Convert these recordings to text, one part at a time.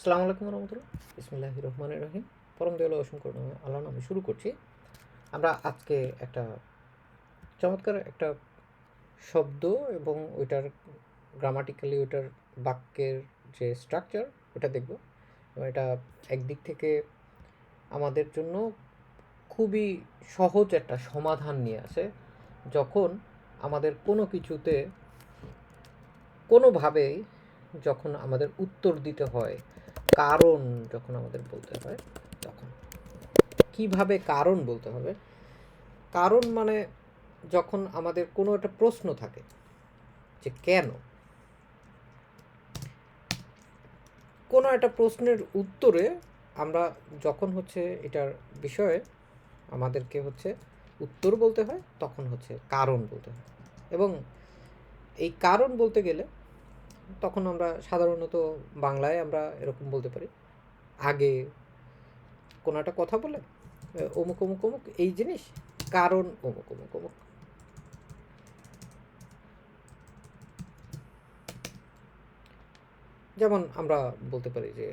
আসসালামু আলাইকুম রহমতুল্লাহ। বিসমিল্লাহির রহমানির রহিম। পরম দয়ালু অসীম করুণাময় আল্লাহর নামে শুরু করছি। আমরা আজকে একটা চমৎকার একটা শব্দ এবং ওইটার গ্রামাটিক্যালি ওইটার বাক্যের যে স্ট্রাকচার ওটা দেখব। এবং এটা একদিক থেকে আমাদের জন্য খুবই সহজ একটা সমাধান নিয়ে আসে, যখন আমাদের কোনো কিছুতে কোনোভাবেই যখন আমাদের উত্তর দিতে হয়, কারণ যখন আমাদের বলতে হয়, তখন কিভাবে কারণ বলতে হবে। কারণ মানে যখন আমাদের কোনো একটা প্রশ্ন থাকে যে কেন, কোনো একটা প্রশ্নের উত্তরে আমরা যখন হচ্ছে এটার বিষয়ে আমাদেরকে হচ্ছে উত্তর বলতে হয়, তখন হচ্ছে কারণ বলতে হয়। এবং এই কারণ বলতে গেলে তখন আমরা সাধারণত বাংলায় আমরা এরকম বলতে পারি, আগে কোনো একটা কথা বলে অমুক অমুক অমুক এই জিনিস, কারণ অমুক অমুক অমুক। যেমন আমরা বলতে পারি যে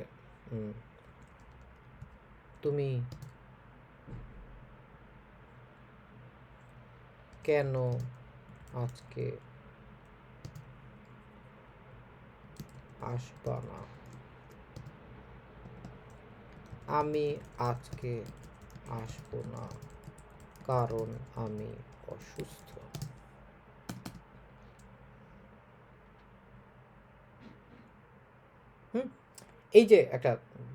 তুমি কেন আজকে আসবা না? আমি আজকে আসবো না কারণ আমি অসুস্থ। হুম, এই যে একটা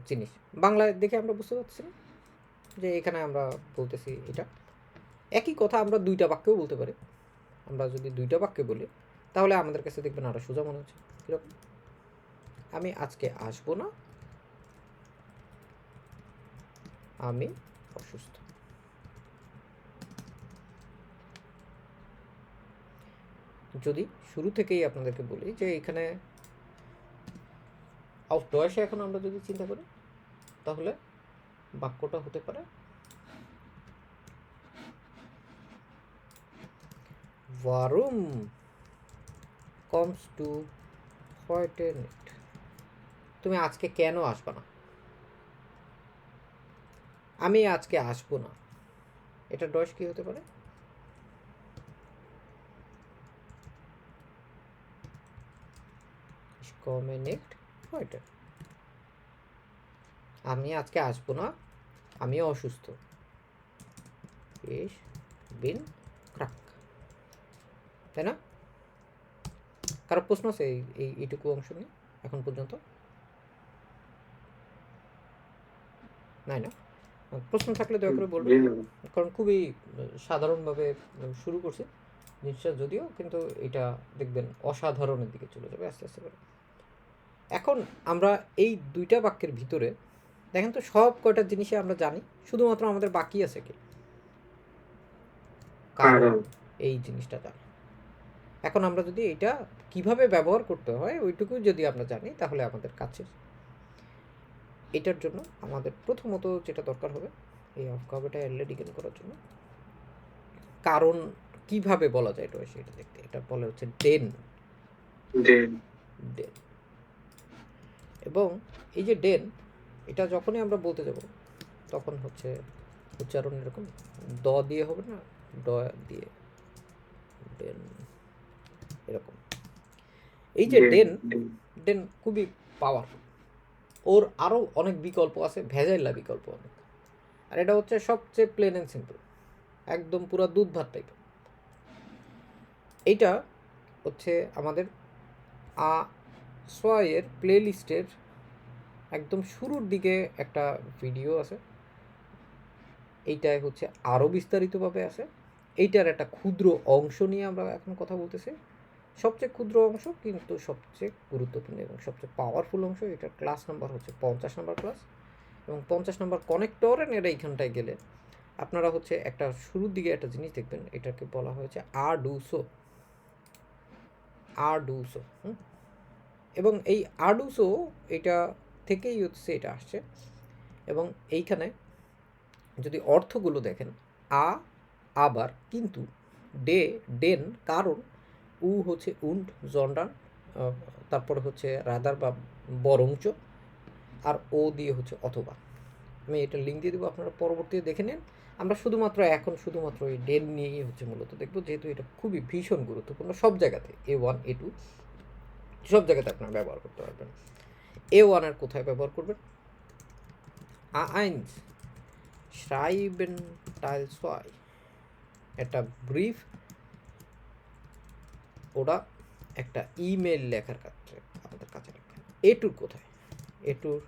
জিনিস বাংলায় দেখে আমরা বুঝতে পারছি না যে এখানে আমরা বলতেছি এটা একই কথা আমরা দুইটা বাক্যেও বলতে পারি। আমরা যদি দুইটা বাক্যে বলি তাহলে আমাদের কাছে দেখবেন আরো সোজা মনে হচ্ছে। কিরকম? আমি আজকে আসবো না, আমি অসুস্থ। যদি শুরু থেকেই আপনাদেরকে বলি যে এখানে বয়সে এখন আমরা যদি চিন্তা করি তাহলে বাক্যটা হতে পারে ওয়ারুম কমস টু হোয়াইটে নিট। তুমি আজকে কেন আসবে না? আমি আজকে আসবো না, এটা ডয়েশ কি হতে পারে? আমি আজকে আসবো না, আমি অসুস্থ। বিন ক্রাক, তাই না? কারো প্রশ্ন আছে এইটুকু অংশ নিয়ে এখন পর্যন্ত? নাই না? প্রশ্ন থাকলে দয়া করে বলবেন, কারণ খুবই সাধারণভাবে শুরু করছি জিনিসটা, যদিও কিন্তু এটা দেখবেন অসাধারণের দিকে চলে যাবে আস্তে আস্তে করে। এখন আমরা এই দুইটা বাক্যের ভিতরে দেখেন তো সব কয়টা জিনিসই আমরা জানি, শুধুমাত্র আমাদের বাকি আছে কি কারণ, এই জিনিসটা জানি। এখন আমরা যদি এটা কিভাবে ব্যবহার করতে হয় ওইটুকু যদি আমরা জানি তাহলে আমাদের কাছে এটার জন্য আমাদের প্রথমত যেটা দরকার হবে এই অবকাবেটা এলডিকেন করার জন্য কারণ কিভাবে বলা যায় এটা সেটা দেখতে, এটা বলে হচ্ছে ডেন। ডেন ডেন এবং এই যে ডেন, এটা যখনই আমরা বলতে যাব তখন হচ্ছে উচ্চারণ এরকম দ দিয়ে হবে না, ড দিয়ে ডেন এরকম। এই যে ডেন, ডেন খুবই পাওয়ারফুল। ওর আরও অনেক বিকল্প আছে, ভেজাইলা বিকল্প অনেক। আর এটা হচ্ছে সবচেয়ে প্লেন অ্যান্ড সিম্পল, একদম পুরো দুধ ভাত টাইপ। এইটা হচ্ছে আমাদের সোয়ের প্লে লিস্টের একদম শুরুর দিকে একটা ভিডিও আছে, এইটায় হচ্ছে আরও বিস্তারিতভাবে আছে। এইটার একটা ক্ষুদ্র অংশ নিয়ে আমরা এখন কথা বলতেছি, সবচেয়ে ক্ষুদ্র অংশ কিন্তু সবচেয়ে গুরুত্বপূর্ণ এবং সবচেয়ে পাওয়ারফুল অংশ। এটার ক্লাস নাম্বার হচ্ছে 50 নম্বর ক্লাস, এবং 50 নম্বর কানেক্টর এর এইখানটায় গেলে আপনারা হচ্ছে একটা শুরুর দিকে একটা জিনিস দেখবেন, এটাকে বলা হয়েছে আরডুসো। আরডুসো এবং এই আরডুসো এটা থেকেই হচ্ছে এটা আসছে। এবং এইখানে যদি অর্থগুলো দেখেন, আবার, কিন্তু, ডে, ডেন, কারণ, উ হচ্ছে উন্ড জন্ডান, তারপরে হচ্ছে রাদার বা বরঞ্চ, আর ও দিয়ে হচ্ছে অথবা। আমি এটা লিঙ্ক দিয়ে দেবো, আপনারা পরবর্তীতে দেখে নিন। আমরা এখন শুধুমাত্র এই ডেন নিয়েই হচ্ছে মূলত দেখবো, যেহেতু এটা খুবই ভীষণ গুরুত্বপূর্ণ। সব জায়গাতে A1 A2 সব জায়গাতে আপনারা ব্যবহার করতে পারবেন। A1 এর কোথায় ব্যবহার করবেন? eins schreiben Teil 2 একটা ব্রিফ ওটা একটা ইমেল লেখার কাছে আমাদের কাছে লাগবে। এটুর কোথায়? এটুর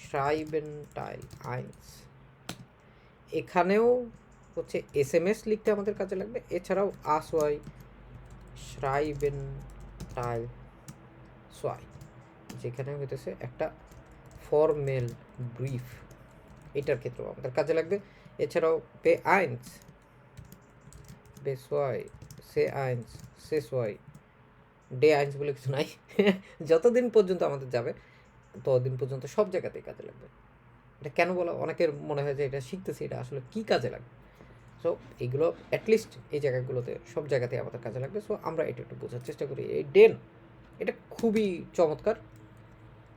schreiben Teil 1 এখানেও হচ্ছে SMS লিখতে আমাদের কাজে লাগবে। এছাড়াও আসওয়াই schreiben Teil 2 যেখানে হইতেছে একটা ফর্মেল ব্রিফ, এটার ক্ষেত্রেও আমাদের কাজে লাগবে। এছাড়াও B1 B2 C1 C2 D1 বলে কিছু নাই। যতদিন পর্যন্ত আমাদের যাবে ততদিন পর্যন্ত সব জায়গাতেই কাজে লাগবে। এটা কেন বলা, অনেকের মনে হয় যে এটা শিখতেছি, এটা আসলে কী কাজে লাগবে। সো এইগুলো অ্যাটলিস্ট এই জায়গাগুলোতে সব জায়গাতেই আমাদের কাজে লাগবে। সো আমরা এটা একটু বোঝার চেষ্টা করি। এই ডেন এটা খুবই চমৎকার,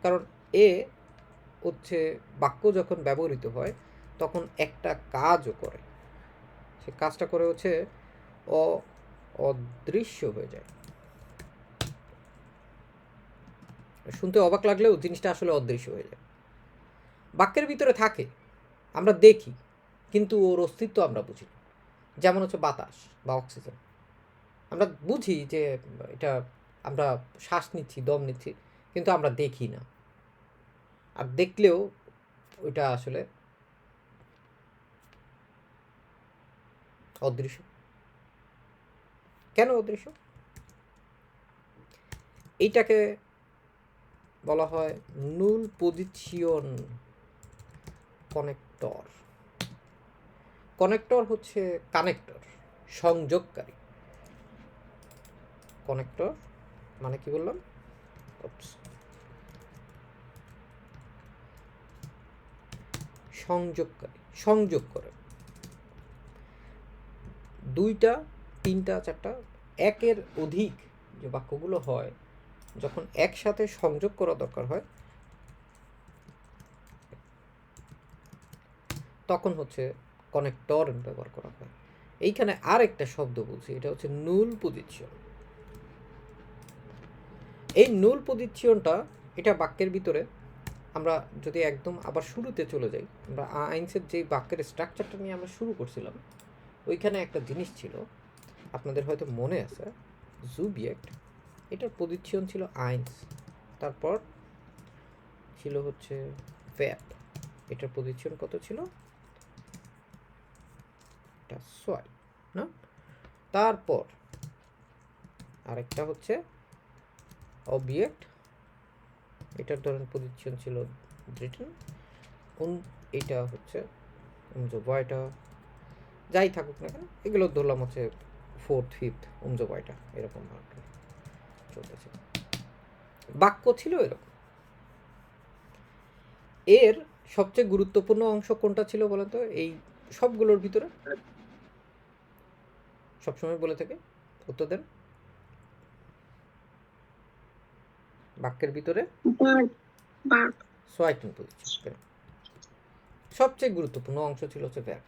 কারণ এ হচ্ছে বাক্য যখন ব্যবহৃত হয় তখন একটা কাজও করে। সে কাজটা করে হচ্ছে অদৃশ্য হয়ে যায়। শুনতে অবাক লাগলেও জিনিসটা আসলে অদৃশ্য হয়ে যায়। বাক্যের ভিতরে থাকে, আমরা দেখি, কিন্তু ওর অস্তিত্ব আমরা বুঝি। যেমন হচ্ছে বাতাস বা অক্সিজেন, আমরা বুঝি যে এটা আমরা শ্বাস নিচ্ছি, দম নিচ্ছি, কিন্তু আমরা দেখি না। আর দেখলেও ওইটা আসলে অদৃশ্য। কেন অদৃশ্য? এইটাকে বলা হয় নুল পজিশন কনেক্টর। কনেক্টর হচ্ছে কানেক্টর, সংযোগকারী। কনেক্টর মানে কি বললাম? সংযোগকারী, সংযোগ করে। দুইটা, তিনটা, চারটা, একের অধিক যে বাক্যগুলো হয়, যখন একসাথে সংযোগ করা দরকার হয় তখন হচ্ছে কনেক্টর ব্যবহার করা হয়। এইখানে আর একটা শব্দ বলছি, এটা হচ্ছে নুল পজিশন। এই নুল পজিশনটা এটা বাক্যের ভিতরে আমরা যদি একদম আবার শুরুতে চলে যাই, আমরা আইনসের যে বাক্যের স্ট্রাকচারটা নিয়ে আমরা শুরু করছিলাম, ওইখানে একটা জিনিস ছিল, আপনাদের হয়তো মনে আছে, জুবিয়েক্ট, এটার পজিশন ছিল আইনস, তারপর ছিল হচ্ছে ভ্যাপ, এটার পজিশন কত ছিল? এটা 6 না? তারপর আরেকটা হচ্ছে অবজেক্ট, এটার ধরেন পজিশন ছিল রিটার্ন, এটা হচ্ছে বয়টা, যাই থাকুক না কেন, এগুলো ধরলাম হচ্ছে 4th 5th বয়টা, এরকম চলতেছে। বাক্য ছিল এরকম। এর সবচেয়ে গুরুত্বপূর্ণ অংশ কোনটা ছিল বলেন তো? এই সবগুলোর ভিতরে সবসময় বলে থাকে, উত্তর দেন। বাক্যের ভিতরে সোয়াইটিং পজিশন, সবচেয়ে গুরুত্বপূর্ণ অংশ ছিল হচ্ছে ভ্যাব।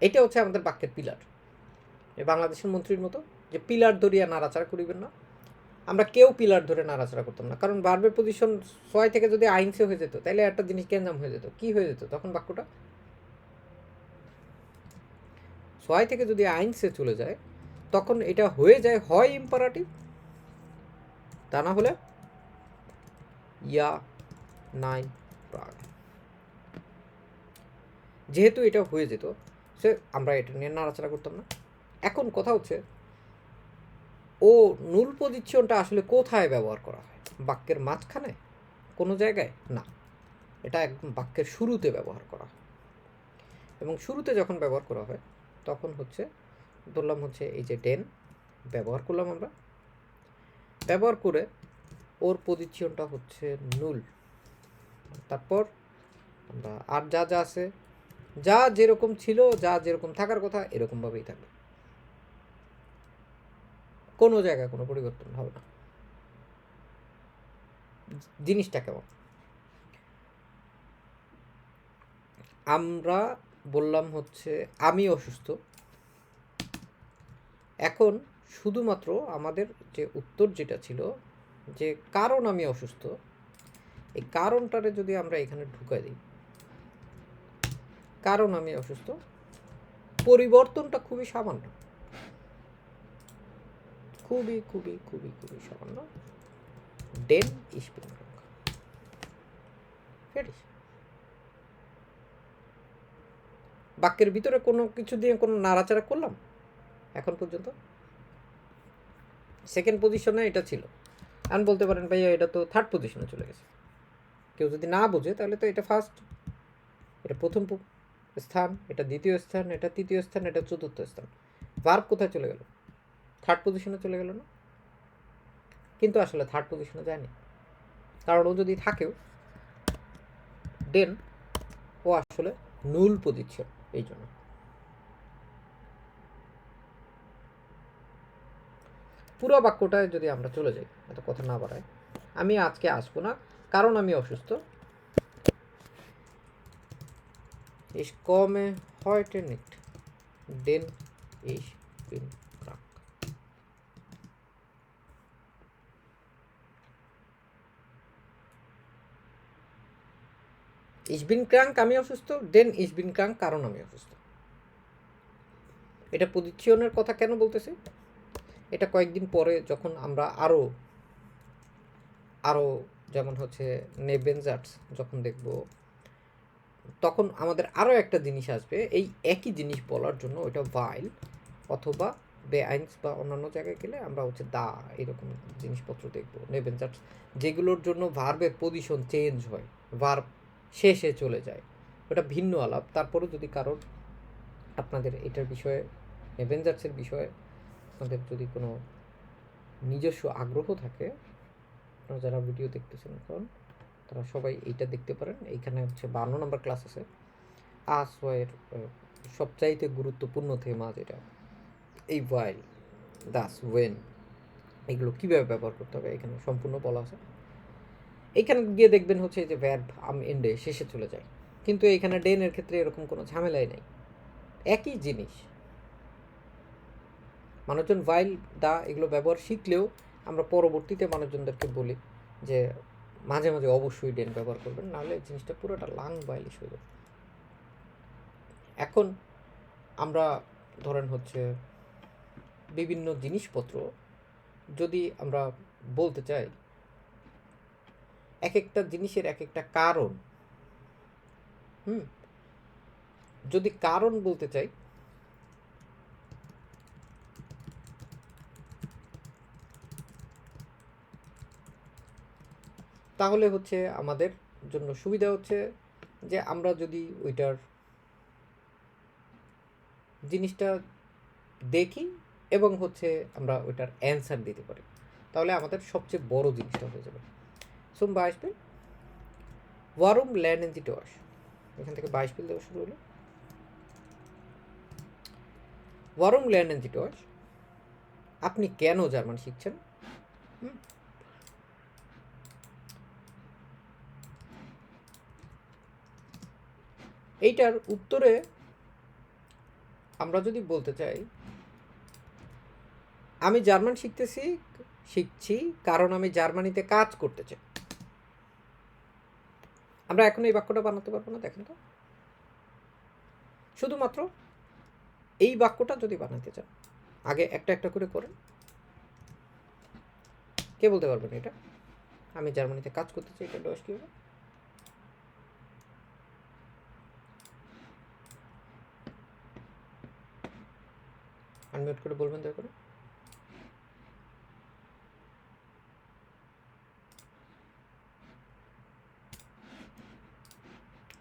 এটা হচ্ছে আমাদের বাক্যের পিলার। বাংলাদেশের মন্ত্রীর মতো যে পিলার ধরিয়া নাড়াচাড়া করিবেন না, আমরা কেউ পিলার ধরে নাড়াচাড়া করতাম না, কারণ ভার্বের পজিশন 6 থেকে যদি আইনসে হয়ে যেত তাহলে একটা জিনিস গ্যাঞ্জাম হয়ে যেত। কি হয়ে যেত তখন? বাক্যটা 6 থেকে যদি আইনসে চলে যায় তখন এটা হয়ে যায় হয় ইম্পারাটিভ, তা না হলে ইয়া নাই প্রাগ। যেহেতু এটা হয়ে যেত সে আমরা এটা নিয়ে নাড়াচাড়া করতাম না। এখন কথা হচ্ছে ও নুল পজিশনটা আসলে কোথায় ব্যবহার করা হয়? বাক্যের মাঝখানে কোনো জায়গায় না, এটা একদম বাক্যের শুরুতে ব্যবহার করা হয়। এবং শুরুতে যখন ব্যবহার করা হয় তখন হচ্ছে ধরলাম হচ্ছে এই যে ডেন ব্যবহার করলাম, আমরা ব্যবহার করে ওর পজিশনটা হচ্ছে নুল। তারপর আমরা আর যা যা আছে, যা যেরকম ছিল, যা যেরকম থাকার কথা এরকমভাবেই থাকবে, কোনো জায়গায় কোনো পরিবর্তন হবে না। জিনিসটা কেমন? আমরা বললাম হচ্ছে আমি অসুস্থ। এখন শুধুমাত্র আমাদের যে উত্তর যেটা ছিল যে কারণ আমি অসুস্থ, এই কারণটারে যদি আমরা এখানে ঢুকাই দিই, কারণ আমি অসুস্থ, পরিবর্তনটা খুবই সামান্য, খুবই খুবই খুবই খুবই সামান্য। ডেন ইস্পিন বাক্যের ভিতরে কোনো কিছু দিয়ে কোনো নাড়াচাড়া করলাম এখন পর্যন্ত? সেকেন্ড পজিশনে এটা ছিল, আমি বলতে পারেন ভাইয়া এটা তো থার্ড পজিশনে চলে গেছে। কেউ যদি না বোঝে তাহলে তো এটা ফার্স্ট, এটা প্রথম স্থান, এটা দ্বিতীয় স্থান, এটা তৃতীয় স্থান, এটা চতুর্থ স্থান। ভার্ব কোথায় চলে গেল? থার্ড পজিশনে চলে গেল না? কিন্তু আসলে থার্ড পজিশনে যায়নি, কারণ ও যদি থাকেও দেন ও আসলে নুল পজিশন। এই জন্য পুরো বাক্যটায় যদি আমরা চলে যাই, এত কথা না বাড়ায়, আমি আজকে আসবো না কারণ আমি অসুস্থ। Ich komme heute nicht, denn ich bin krank. Ich bin krank আমি অসুস্থ, দেন ich bin krank কারণ আমি অসুস্থ। এটা পজিশনের কথা কেন বলতেছি? এটা কয়েকদিন পরে যখন আমরা আরও আরও যেমন হচ্ছে নেবেনজার্টস যখন দেখব, তখন আমাদের আরও একটা জিনিস আসবে এই একই জিনিস বলার জন্য। ওইটা ভাইল অথবা বেআইনস বা অন্যান্য জায়গায় গেলে আমরা হচ্ছে দা এরকম জিনিসপত্র দেখব, নেবেনজার্টস, যেগুলোর জন্য ভার্বের পজিশন চেঞ্জ হয়, ভার্ব শেষে চলে যায়। ওটা ভিন্ন আলাপ। তারপরেও যদি কারোর আপনাদের এটার বিষয়ে, নেবেনজার্টসের বিষয়ে আপনাদের যদি কোনো নিজস্ব আগ্রহ থাকে, আপনারা যারা ভিডিও দেখতেছেন এখন তারা সবাই এইটা দেখতে পারেন। এইখানে হচ্ছে 52 নম্বর ক্লাস আছে। আসওয়ের সবচাইতে গুরুত্বপূর্ণ থেমা যেটা, এই ওয়াইল, দাস, ওয়েন, এগুলো কীভাবে ব্যবহার করতে হবে এখানে সম্পূর্ণ বলা আছে। এইখানে গিয়ে দেখবেন হচ্ছে যে ভ্যার্ব এন্ডে শেষে চলে যায়, কিন্তু এইখানে ডেনের ক্ষেত্রে এরকম কোনো ঝামেলাই নেই, একই জিনিস। মানুষজন ভাইল, দা এগুলো ব্যবহার শিখলেও আমরা পরবর্তীতে মানুষজনদেরকে বলি যে মাঝে মাঝে অবশ্যই ডেন ব্যবহার করবেন, নাহলে জিনিসটা পুরোটা লাং বাইলিশ হয়ে যাবে। এখন আমরা ধরেন হচ্ছে বিভিন্ন জিনিসপত্র যদি আমরা বলতে চাই, এক একটা জিনিসের এক একটা কারণ, যদি কারণ বলতে চাই, তাহলে হচ্ছে আমাদের জন্য সুবিধা হচ্ছে যে আমরা যদি ওইটার জিনিসটা দেখি এবং হচ্ছে আমরা ওইটার অ্যান্সার দিতে পারি, তাহলে আমাদের সবচেয়ে বড় জিনিসটা হয়ে যাবে। সোম বাইশপিল ওয়ারুম ল্যান্ড ইন জি টস, এখান থেকে বাইশপিল দেওয়া শুরু হলো। ওয়ারুম ল্যান্ড ইন জি টস, আপনি কেন জার্মান শিখছেন? এইটার উত্তরে আমরা যদি বলতে চাই আমি জার্মান শিখছি কারণ আমি জার্মানিতে কাজ করতে চাই, আমরা এখন এই বাক্যটা বানাতে পারবো না। দেখেন তো, শুধুমাত্র এই বাক্যটা যদি বানাতে চান আগে একটা একটা করে করেন। কে বলতে পারবেন এটা? আমি জার্মানিতে কাজ করতে চাই, এটা ডস কি হবে? আনমিউট করে বলবেন দয়া করে।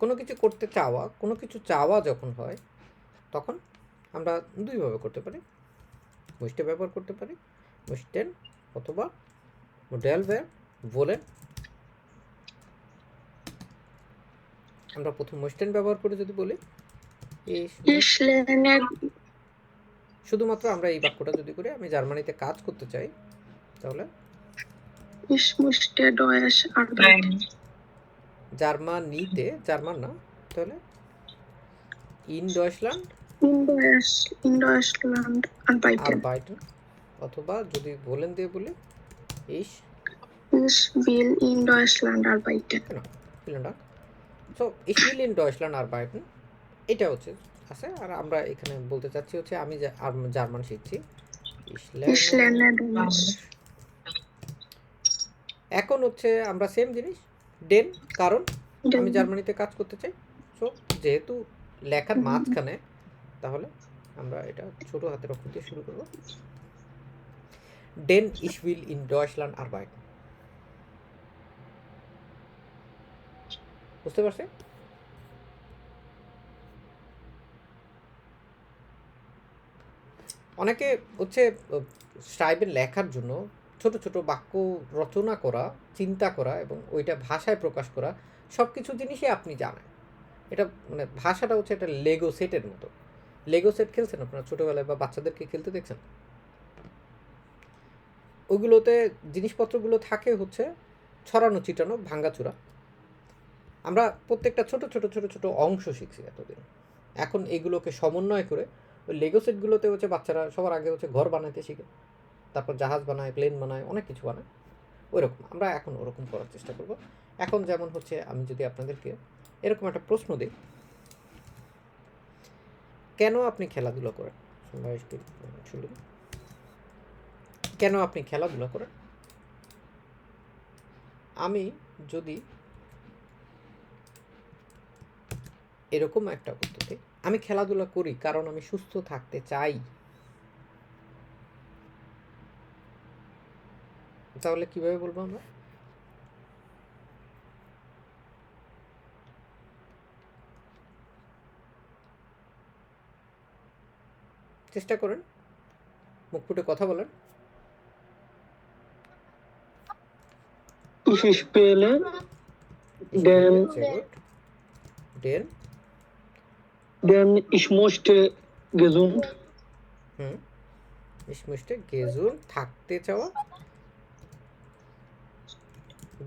কোনো কিছু করতে চাওয়া, কোনো কিছু চাওয়া যখন হয় তখন আমরা দুইভাবে করতে পারি, মুস্টে ব্যবহার করতে পারি, মুস্টেন অথবা মোডেল ভার্ব বলেন। আমরা প্রথম মুস্টেন ব্যবহার করে যদি বলি শুধুমাত্র আমরা এই বাক্যটা যদি করি আমি জার্মানিতে কাজ করতে চাই, তাহলে Ich möchte Deutsch arbeiten. জার্মানিতে, জার্মান না তাহলে in Deutschland In Deutschland arbeiten. আরবাইটেন, অথবা যদি বলেন দিয়ে বলি ইস Ich will in Deutschland arbeiten. কেন vielen Dank. So ich will in Deutschland arbeiten, এটা হচ্ছে আছে। আর আমরা এখানে বলতে চাচ্ছি হচ্ছে আমি জার্মান শিখছি, ich Ich lerne lerne Deutsch. এখন হচ্ছে আমরা সেম জিনিস ডেন, কারণ আমি Den জার্মানিতে কাজ করতে চাই। সো যেহেতু লেখার মাঝখানে, তাহলে আমরা এটা ছোট হাতের অক্ষর দিয়ে শুরু করব। ডেন ich will in Deutschland arbeiten। বুঝতে পারছি? অনেকে হচ্ছে স্ক্রাইবেন লেখার জন্য ছোট ছোট বাক্য রচনা করা, চিন্তা করা এবং ওইটা ভাষায় প্রকাশ করা, সব কিছু জিনিসই আপনি জানেন। এটা মানে ভাষাটা হচ্ছে একটা লেগো সেটের মতো। লেগো সেট খেলছেন আপনারা ছোটোবেলায়, বা বাচ্চাদেরকে খেলতে দেখছেন? ওইগুলোতে জিনিসপত্রগুলো থাকে হচ্ছে ছড়ানো ছিটানো, ভাঙ্গাচোরা। আমরা প্রত্যেকটা ছোট ছোট ছোট ছোট অংশ শিখছি এতদিন। এখন এগুলোকে সমন্বয় করে ওই লেগো সেটগুলোতে হচ্ছে বাচ্চারা সবার আগে হচ্ছে ঘর বানাইতে শিখে, তারপর জাহাজ বানায়, প্লেন বানায়, অনেক কিছু বানায়। ওই রকম আমরা এখন ওরকম করার চেষ্টা করব। এখন যেমন হচ্ছে আমি যদি আপনাদেরকে এরকম একটা প্রশ্ন দিই, কেন আপনি খেলাধুলা করেন? শুনুন, কেন আপনি খেলাধুলা করেন? আমি যদি এরকম একটা উত্তর দিই, আমি খেলাধুলা করি কারণ আমি সুস্থ থাকতে চাই, তাহলে কিভাবে বলবো আমরা? চেষ্টা করেন, মুখ ফুটে কথা বলেন। Ich spiele Den denn ich möchte gesund ich möchte gesund থাকতে চাওয়া,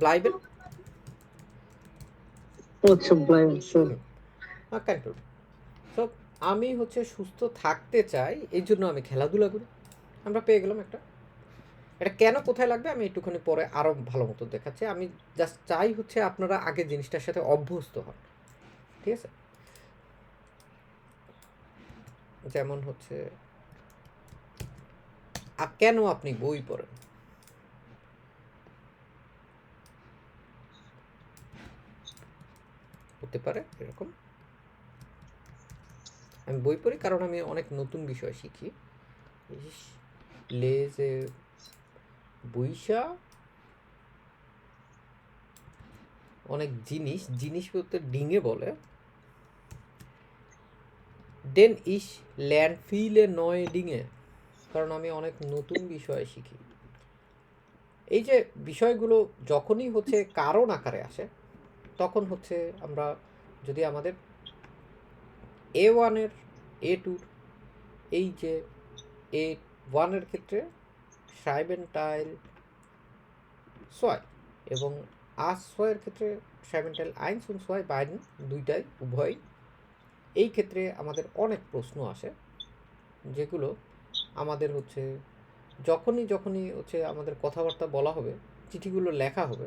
bleiben সো আমি হচ্ছে সুস্থ থাকতে চাই, এই জন্য আমি খেলাধুলা করি। আমরা পেয়ে গেলাম একটা। এটা কেন কোথায় লাগবে আমি একটুখানি পরে আরও ভালো মতো দেখাচ্ছি। আমি জাস্ট চাই হচ্ছে আপনারা আগে জিনিসটার সাথে অভ্যস্ত হন, ঠিক আছে? যেমন হচ্ছে কেন আপনি বই পড়েন? হতে পারে এরকম, আমি বই পড়ি কারণ আমি অনেক নতুন বিষয় শিখি। লেজে বইসা অনেক জিনিসপত্র ডিঙে বলে। ডেন ইস ল্যান্ড ফিলে নয় ডিঙে, কারণ আমি অনেক নতুন বিষয় শিখি। এই যে বিষয়গুলো যখনই হচ্ছে কারণ আকারে আসে, তখন হচ্ছে আমরা যদি আমাদের A1-এর A2 এই যে A1-এর ক্ষেত্রে সাইবেন্টাইল সোয় এবং A2-এর ক্ষেত্রে সাইবেন্টাইল আইনস und সোয় বাইডেন দুইটাই উভয়, এই ক্ষেত্রে আমাদের অনেক প্রশ্ন আসে যেগুলো আমাদের হচ্ছে যখনই হচ্ছে আমাদের কথাবার্তা বলা হবে, চিঠিগুলো লেখা হবে,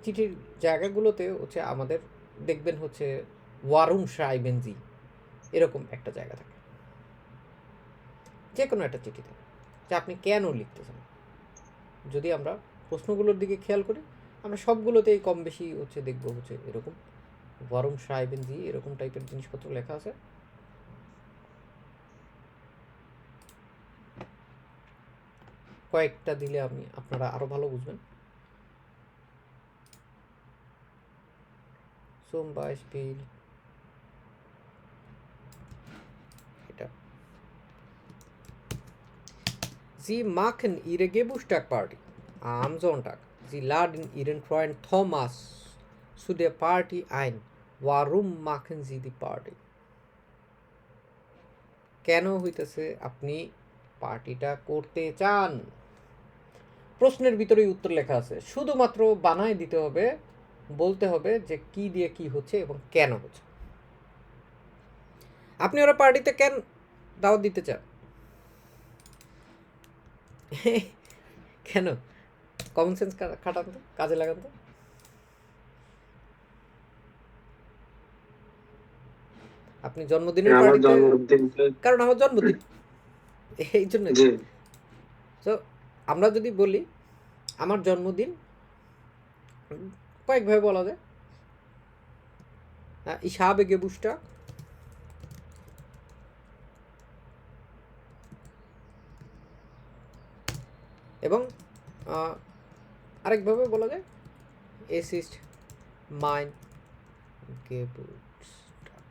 চিঠির জায়গাগুলোতে হচ্ছে আমাদের দেখবেন হচ্ছে ওয়ারুম শ্রাইবেনজি এরকম একটা জায়গা থাকে, যে কোনো একটা চিঠি থাকে, যে আপনি কেন লিখতেছেন। যদি আমরা প্রশ্নগুলোর দিকে খেয়াল করি, আমরা সবগুলোতেই কম বেশি হচ্ছে দেখবো হচ্ছে এরকম ওয়ারুম শ্রাইবেনজি এরকম টাইপের জিনিসপত্র লেখা আছে। কয়েকটা দিলে আপনারা আরো ভালো বুঝবেন। zum Beispiel এটা, Sie machen ihre Geburtstagsparty am Sonntag. Sie laden ihren Freund Thomas zu der Party ein. Warum machen Sie die Party? কেন হইতেছে আপনি পার্টিটা করতে চান? প্রশ্নের ভিতরেই উত্তর লেখা আছে, শুধুমাত্র বানায় দিতে হবে, বলতে হবে যে কি দিয়ে কি হচ্ছে এবং কেন হচ্ছে। আপনি ওরা পার্টিতে কেন দাওয়াত দিতে চান? কেন? কমন সেন্স খাটান তো, কাজে লাগান তো। আপনি জন্মদিনের আমার পার্টিতে, জন্মদিনটা কারণ আমার জন্মদিন, এই জন্য। জি তো আমরা যদি বলি আমার জন্মদিন, কয়েকভাবে বলা যায়। Ich habe Geburtstag, এবং আরেকভাবে বলা যায় Es ist mein Geburtstag.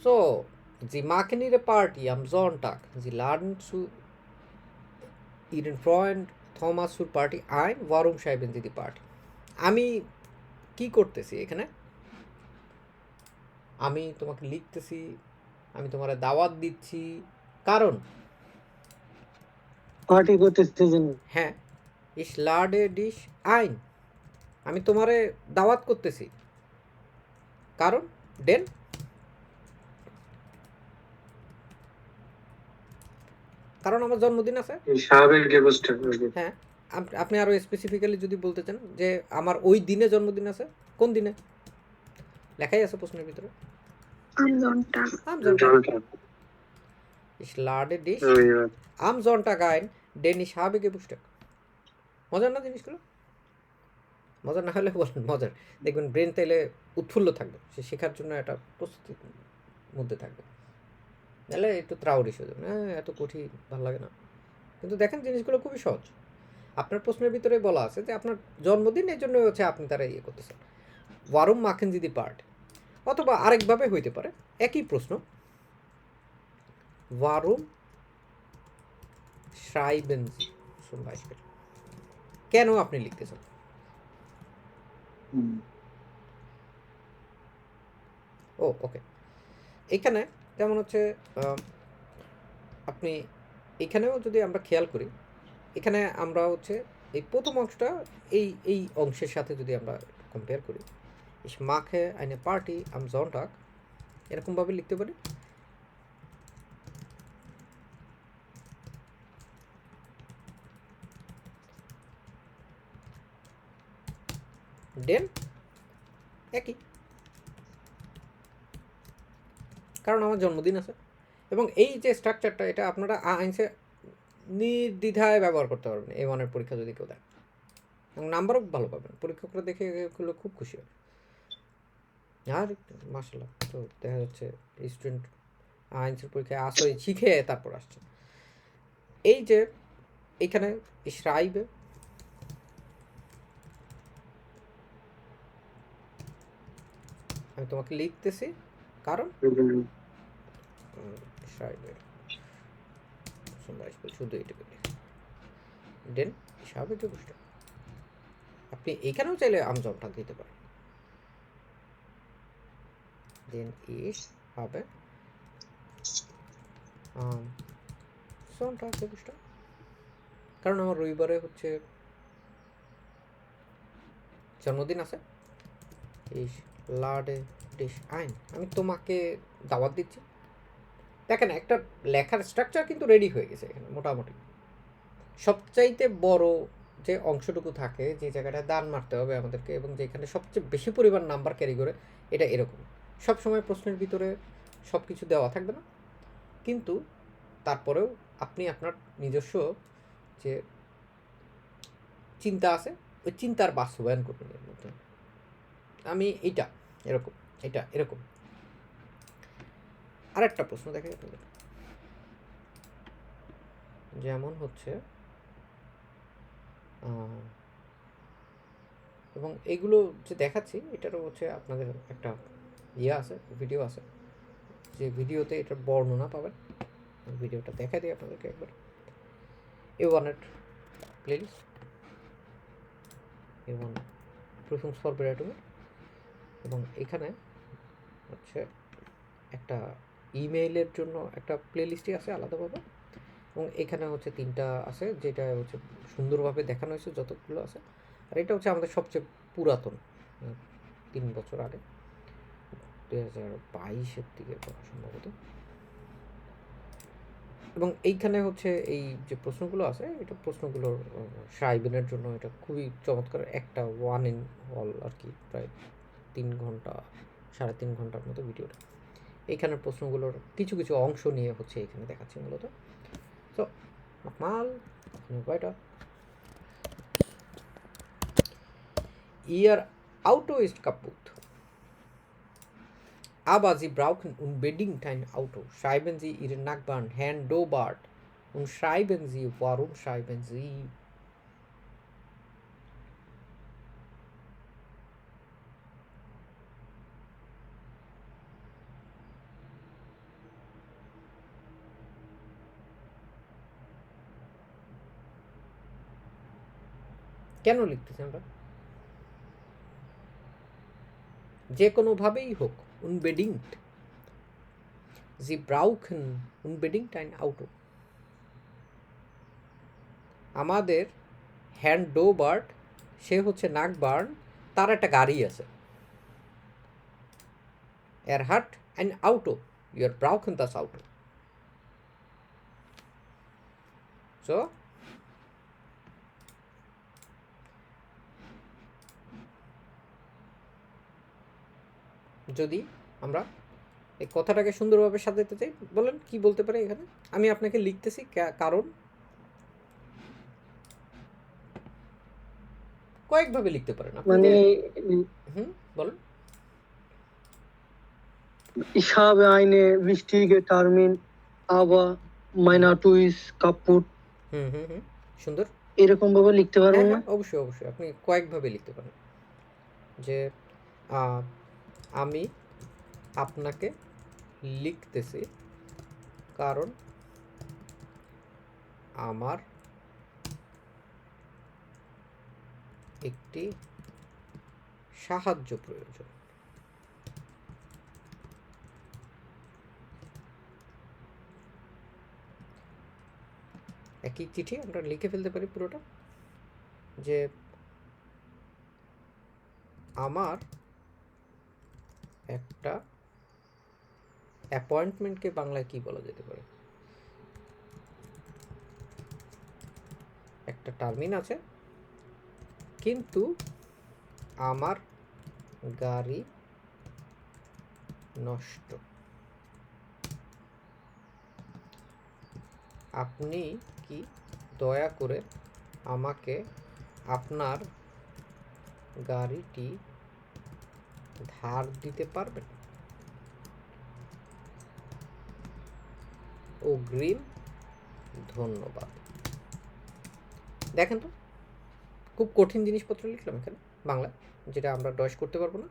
So, Sie machen ihre Party am Sonntag. Sie laden zu ihren Freund Thomas zur Party ein. Warum schreiben Sie die Party? আমি কি করতেছি এখানে? আমি তোমাকে লিখতেছি, আমি তোমার দাওয়াত দিচ্ছি, কারণ পার্টি করতেছে জন্য হ্যাঁ, ich lade dich ein, আমি তোমারে দাওয়াত করতেছি, কারণ দেন কারণ আমার জন্মদিন আছে। স্বাভাবিক অবস্থা। হ্যাঁ, আপনি আরো স্পেসিফিক্যালি যদি বলতে চান যে আমার ওই দিনে জন্মদিন আছে, কোন দিনে লেখাই আছে প্রশ্নের ভিতরে, Am Sonntag. am Sonntag. Ich lade dich am Sonntag ein, denn ich habe Geburtstag. মজার না জিনিসগুলো? মজার না হলে বলেন মজার, দেখবেন ব্রেন তাইলে উৎফুল্ল থাকবে, সে শেখার জন্য একটা প্রস্তুতির মধ্যে থাকবে। নাহলে একটু ত্রাউরিস হয়ে যাবে, হ্যাঁ এত কঠিন, ভালো লাগে না। কিন্তু দেখেন জিনিসগুলো খুবই সহজ। আপনার প্রশ্নের ভিতরে বলা আছে যে আপনার জন্মদিন, এই জন্য হচ্ছে আপনি তারা ইয়ে করতেছেন, ওয়ারুম মাখেন যদি পার্ট, অথবা আরেকভাবে হইতে পারে একই প্রশ্ন, ওয়ারুম schreiben Sie zum Beispiel, কেন আপনি লিখতেছেন। ও ওকে, এখানে যেমন হচ্ছে আপনি এখানেও যদি আমরা খেয়াল করি, এখানে আমরা হচ্ছে এই প্রথম অংশটা এই অংশের সাথে যদি আমরা কম্পেয়ার করি, ich mache eine Party am Sonntag, এরকমভাবে লিখতে পারি, দেন একই, কারণ আমার জন্মদিন আছে। এবং এই যে স্ট্রাকচারটা, এটা আপনারা আইনসে নির্দ্বিধায় ব্যবহার করতে পারবেন A1 এর পরীক্ষা যদি কেউ দেয়, এবং নাম্বারও ভালো পাবেন, পরীক্ষকরা দেখে এগুলো খুব খুশি হয়। আর মাশাআল্লাহ, তো দেখা যাচ্ছে স্টুডেন্ট আইনসের পরীক্ষায় আসলে শিখে তারপর আসছে। এই যে এখানে schreibe, আমি তোমাকে লিখতেছি, কারণ schreibe zum Beispiel, শুধু এটুকু দেন হিসাবে বুঝতে, আপনি এখানেও চাইলে আমজনটা দিতে পারেন, দেন ইস হবে সনটা বুঝতে, কারণ আমার রবিবারে হচ্ছে জন্মদিন আছে। ইস লাডে ডিশ আইন, আমি তোমাকে দাওয়াত দিচ্ছি। দেখেন একটা লেখার স্ট্রাকচার কিন্তু রেডি হয়ে গেছে এখানে মোটামুটি। সবচাইতে বড় যে অংশটুকু থাকে, যে জায়গাটা দান মারতে হবে আমাদেরকে, এবং যেখানে সবচেয়ে বেশি পরিমাণ নাম্বার ক্যারি করে, এটা এরকম। সবসময় প্রশ্নের ভিতরে সব কিছু দেওয়া থাকবে না, কিন্তু তারপরেও আপনি আপনার নিজস্ব যে চিন্তা আছে, ওই চিন্তার বাস্তবায়ন করবেন এর মধ্যে। আমি এইটা এরকম, এটা এরকম। আরেকটা প্রশ্ন দেখে আপনাদের, যেমন হচ্ছে এবং এইগুলো যে দেখাচ্ছি, এটারও হচ্ছে আপনাদের একটা ইয়ে আছে, ভিডিও আছে, যে ভিডিওতে এটার বর্ণনা পাবেন। ভিডিওটা দেখা দিই আপনাদেরকে একবার। A1 এর প্লেলিস্ট, A1 প্রশংসর বেড়াটুমি, এবং এখানে হচ্ছে একটা ইমেইলের জন্য একটা প্লেলিস্টই আছে আলাদাভাবে, এবং এখানে হচ্ছে 3টা আছে, যেটা হচ্ছে সুন্দরভাবে দেখানো হয়েছে যতগুলো আছে। আর এটা হচ্ছে আমাদের সবচেয়ে পুরাতন, 3 বছর আগে, 2022-এর দিকে সম্ভবত। এবং এইখানে হচ্ছে এই যে প্রশ্নগুলো আছে, এটা প্রশ্নগুলোর সাইবেনের জন্য এটা খুবই চমৎকার একটা ওয়ান ইন অল আর কি, প্রায় 3 ঘন্টা 3.5 ঘন্টার মতো ভিডিওটা। এইখানের প্রশ্নগুলোর কিছু কিছু অংশ নিয়ে হচ্ছে এখানে দেখাচ্ছি মূলত। তো মাল weiter. Ihr Auto ist kaputt. Aber Sie brauchen unbedingt ein Auto. Schreiben Sie Ihren Nachbarn Herrn Dobart und schreiben Sie, warum schreiben Sie. কেন লিখতেছি আমরা? যে কোনোভাবেই হোক, unbedingt. Sie brauchen unbedingt ein Auto. আমাদের হ্যান্ড ডোবার্ট, সে হচ্ছে নাকবার্ন, তার একটা গাড়ি আছে। Er hat ein Auto. Wir brauchen das Auto. So. যদি আমরা এই কথাটাকে সুন্দরভাবে সাজাতে চাই, বলেন কি বলতে পারে এখানে? আমি আপনাকে লিখতেছি কারণ কয়েকভাবে লিখতে পারেন আপনি। মানে বলেন। Ich habe eine wichtige Termin, aber mein Auto ist kaputt. সুন্দর। এরকম ভাবে লিখতে পারবেন না? অবশ্যই অবশ্যই আপনি কয়েকভাবে লিখতে পারেন। যে আমি আপনাকে লিখতেছি কারণ আমার একটি সাহায্য প্রয়োজন। একই চিঠি আমরা লিখে ফেলতে পারি পুরোটা, যে আমার একটা অ্যাপয়েন্টমেন্টকে বাংলায় কি বলা যেতে পারে? একটা টার্মিন আছে, কিন্তু আমার গাড়ি নষ্ট। আপনি কি দয়া করে আমাকে আপনার গাড়িটি ধার দিতে পারবেন? অগ্রিম ধন্যবাদ। দেখেন তো, খুব কঠিন জিনিসপত্র লিখলাম এখানে বাংলা, যেটা আমরা ডয়েশ করতে পারবো না।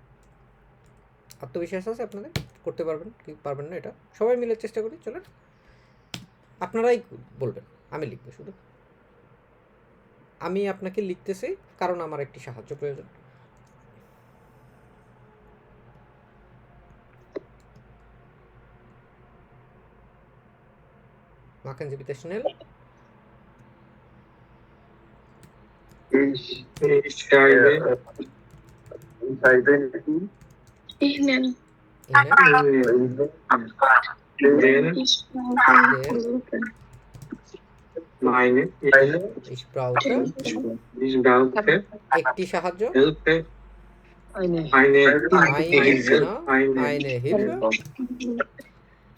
আত্মবিশ্বাস আছে আপনাদের? করতে পারবেন কি পারবেন না এটা সবাই মিলে চেষ্টা করি। চলেন, আপনারাই বলবেন, আমি লিখবো শুধু। আমি আপনাকে লিখতেছি কারণ আমার একটি সাহায্য প্রয়োজন। Machen Sie bitte schnell. Ich schreibe Ihnen. Ich brauche একটি সাহায্য, eine Hilfe.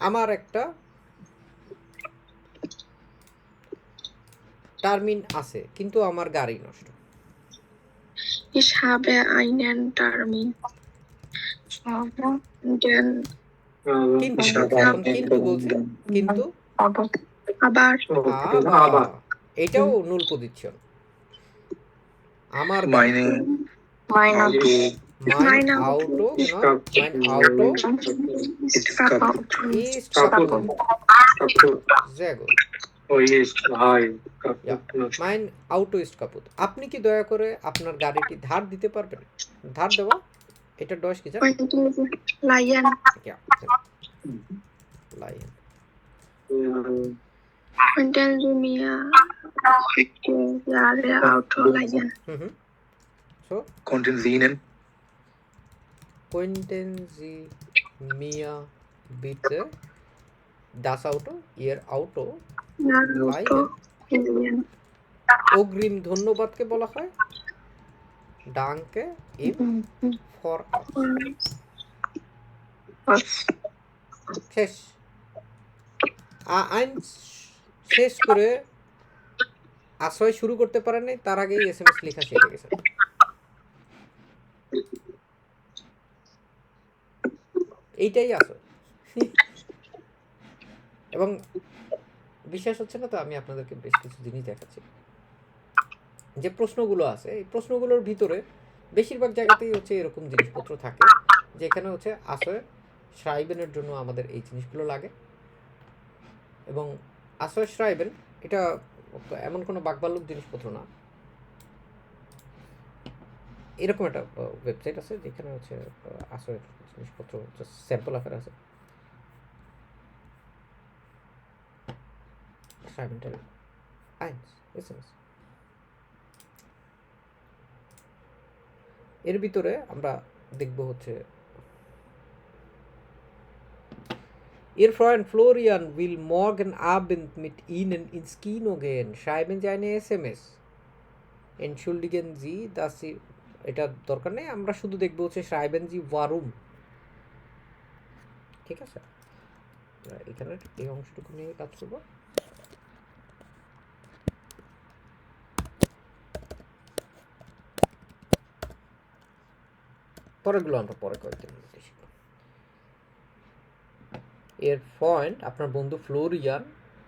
আমার একটা টার্মিন আছে, কিন্তু আমার গাড়ি নষ্ট। Ich habe einen Termin. কিন্তু বলছি, কিন্তু আবার এটাও নুল পজিশন। আমার mein Auto ist kaputt. Sehr gut. Mein Auto ist kaputt. আপনি কি দয়া করে আপনার গাড়িটি ধার দিতে পারবেন? ধার দেওয়া, এটা ডয়েশ কি জানেন? Leihen. Leihen. Contenzi mia che Jahre Auto leihen. So, Konnten Sie Ihnen könnten Sie mir bitte das Auto, Ihr Auto Ihr Auto leihen? leihen. অগ্রিম ধন্যবাদকে বলা হয় ডাঙ্কে ইম ফরআপ। Was? শেষ। আইন শেষ করে আশ্রয় শুরু করতে পারেন নাই, তার আগেই এসএমএস লেখা শিখে গেছেন। এইটাই আশ্রয়। এবং বিশ্বাস হচ্ছে না তো, আমি আপনাদেরকে বেশ কিছু জিনিস দেখাচ্ছি। যে প্রশ্নগুলো আছে, এই প্রশ্নগুলোর ভিতরে বেশিরভাগ জায়গাতেই হচ্ছে এরকম জিনিসপত্র থাকে, যেখানে হচ্ছে আশ্রয় শ্রাইবেনের জন্য আমাদের এই জিনিসগুলো লাগে। এবং আশ্রয় শ্রাইবেন এটা এমন কোনো বাকবাল্যক জিনিসপত্র না। এরকম একটা ওয়েবসাইট আছে যেখানে হচ্ছে আশ্রয়ের জিনিসপত্র হচ্ছে স্যাম্পল আকারে আছে। শ্রাইবেন্টাল আইনস এসএমএস। এর ভিতরে আমরা দেখব হচ্ছে Ihr Freund Florian will morgen Abend mit Ihnen ins Kino gehen. Schreiben Sie eine SMS. Entschuldigen Sie, dass Sie এটা দরকার নেই, আমরা শুধু দেখবো হচ্ছে schreiben Sie warum। ঠিক আছে, এখানে এই অংশটুকু নিয়ে কাজ করবো। পরেরগুলো আমরা পরে কয়েকদিন মধ্যে শিখব। এর পয়েন্ট আপনার বন্ধু ফ্লোরিয়ান,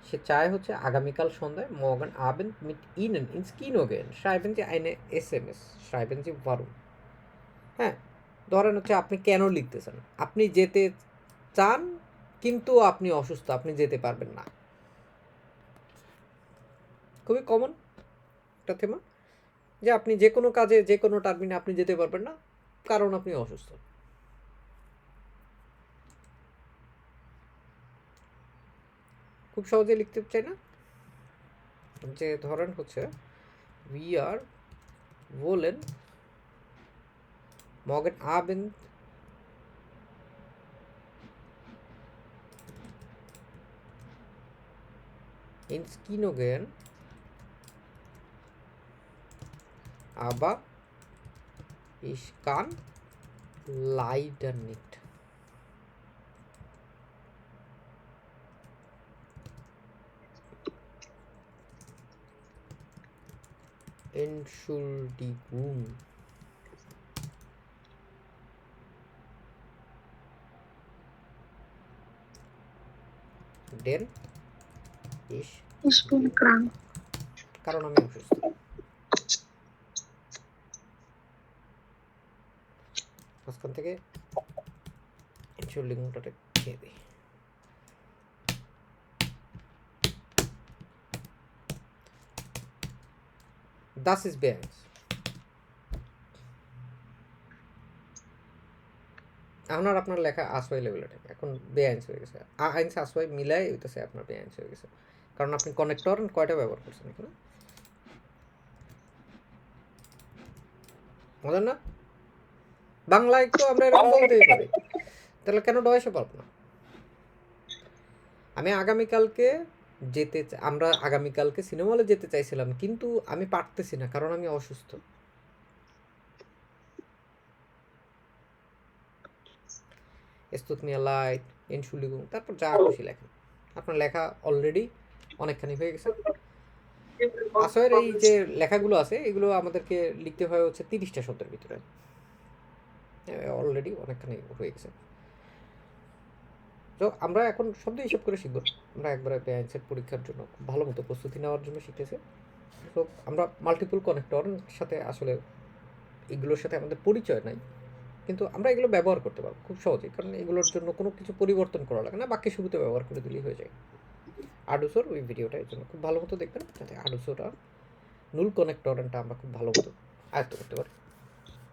সে চায় হচ্ছে আগামীকাল সন্ধ্যায় মর্গেন আবেন্ড মিট ইনেন ইনস কিনো gain schreiben Sie eine SMS schreiben Sie warum। হ্যাঁ, ধরেন হচ্ছে আপনি কেন লিখতেছেন, আপনি যেতে চান কিন্তু আপনি অসুস্থ, আপনি যেতে পারবেন না। খুবই কমন একটা থেমা, যে আপনি যে কোনো কাজে যে কোনো টার্মিনে আপনি যেতে পারবেন না কারণ আপনি অসুস্থ। খুব সহজে লিখতে চাই না, যে ধরেন হচ্ছে we are wollen morgen Abend ins Kino gehen, aber ich kann leider nicht। Entschuldigung। Denn ich bin krank. কারণ আমি অসুস্থ। মাঝখান থেকে Entschuldigungটা খেয়ে দিই। Das ist B1। এখন আর আপনার লেখা আশ্রয় লেভেলে থাকে, এখন B1 হয়ে গেছে। আইনস আশ্রয় মিলাই হইতেছে আপনার B1 হয়ে গেছে, কারণ আপনি কানেক্টর কয়টা ব্যবহার করছেন এখানে। মজার না? বাংলায় তো আমরা এরকম বলতেই পারি, তাহলে কেন ডয়েসে পারবো না? আমরা আগামীকালকে সিনেমা হলে যেতে চাইছিলাম, কিন্তু আমি পারতেছি না কারণ আমি অসুস্থ। Es tut mir leid, Entschuldigung, তারপর যা খুশি লেখেন। আপনার লেখা অলরেডি অনেকখানি হয়ে গেছে। আসলে এই যে লেখাগুলো আছে এগুলো আমাদেরকে লিখতে হয় হচ্ছে 30টা শব্দের ভিতরে, অলরেডি অনেকখানি হয়ে গেছে। তো আমরা এখন শব্দ হিসাব করে শিখব। আমরা একবারে আইনসের পরীক্ষার জন্য খুব ভালো মতো প্রস্তুতি নেওয়ার জন্য শিখতেছি। তো আমরা মাল্টিপল কানেক্টরের সাথে আসলে এগুলোর সাথে আমাদের পরিচয় নাই, কিন্তু আমরা এগুলো ব্যবহার করতে পারবো খুব সহজেই, কারণ এগুলোর জন্য কোনো কিছু পরিবর্তন করা লাগে না, বাক্যের শুরুতে ব্যবহার করে দিলেই হয়ে যায়। আডুসোর ওই ভিডিওটা এর জন্য খুব ভালো মতো দেখবেন, যাতে আডুসোটা নুল কানেক্টরটা আমরা খুব ভালো মতো আয়ত্ত করতে পারি।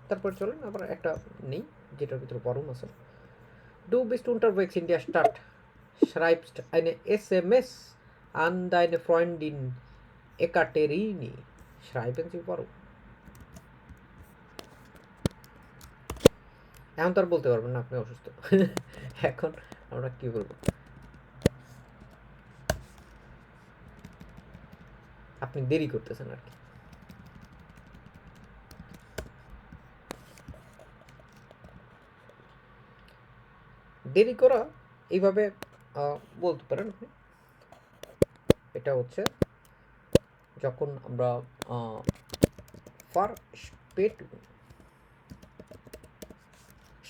তারপর চলেন আবার একটা নেই যেটার ভিতরে বরং আছে। Du bist unterwegs in der Stadt, schreibst eine SMS an deine Freundin Ekaterini schreiben Sie warum? এখন তো আর বলতে পারবেন না আপনি অসুস্থ। এখন আমরা কি বলবো? আপনি দেরি করতেছেন আর কি। দেরি করা এইভাবে বলতে পারেন আপনি। এটা হচ্ছে যখন আমরা Verspätung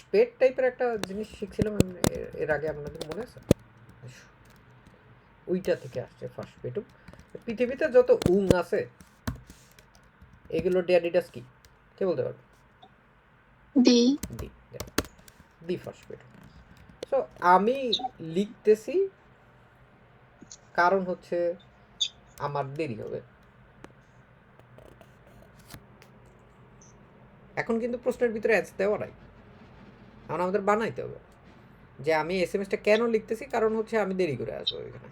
স্পেড টাইপের একটা জিনিস শিখছিলাম এর আগে, আপনাদের মনে আছে? ওইটা থেকে আসছে Verspätung। পৃথিবীতে যত আছে এগুলোর ড্যাডিডাস কি কে বলতে পারবে? দি দি Verspätung। সো আমি লিখতেছি কারণ হচ্ছে আমার দেরি হবে। এখন কিন্তু প্রশ্নের ভিতরে অ্যান্সার দেওয়া নাই, এখন আমাদের বানাইতে হবে যে আমি এসএমএসটা কেন লিখতেছি, কারণ হচ্ছে আমি দেরি করে আসবো এখানে।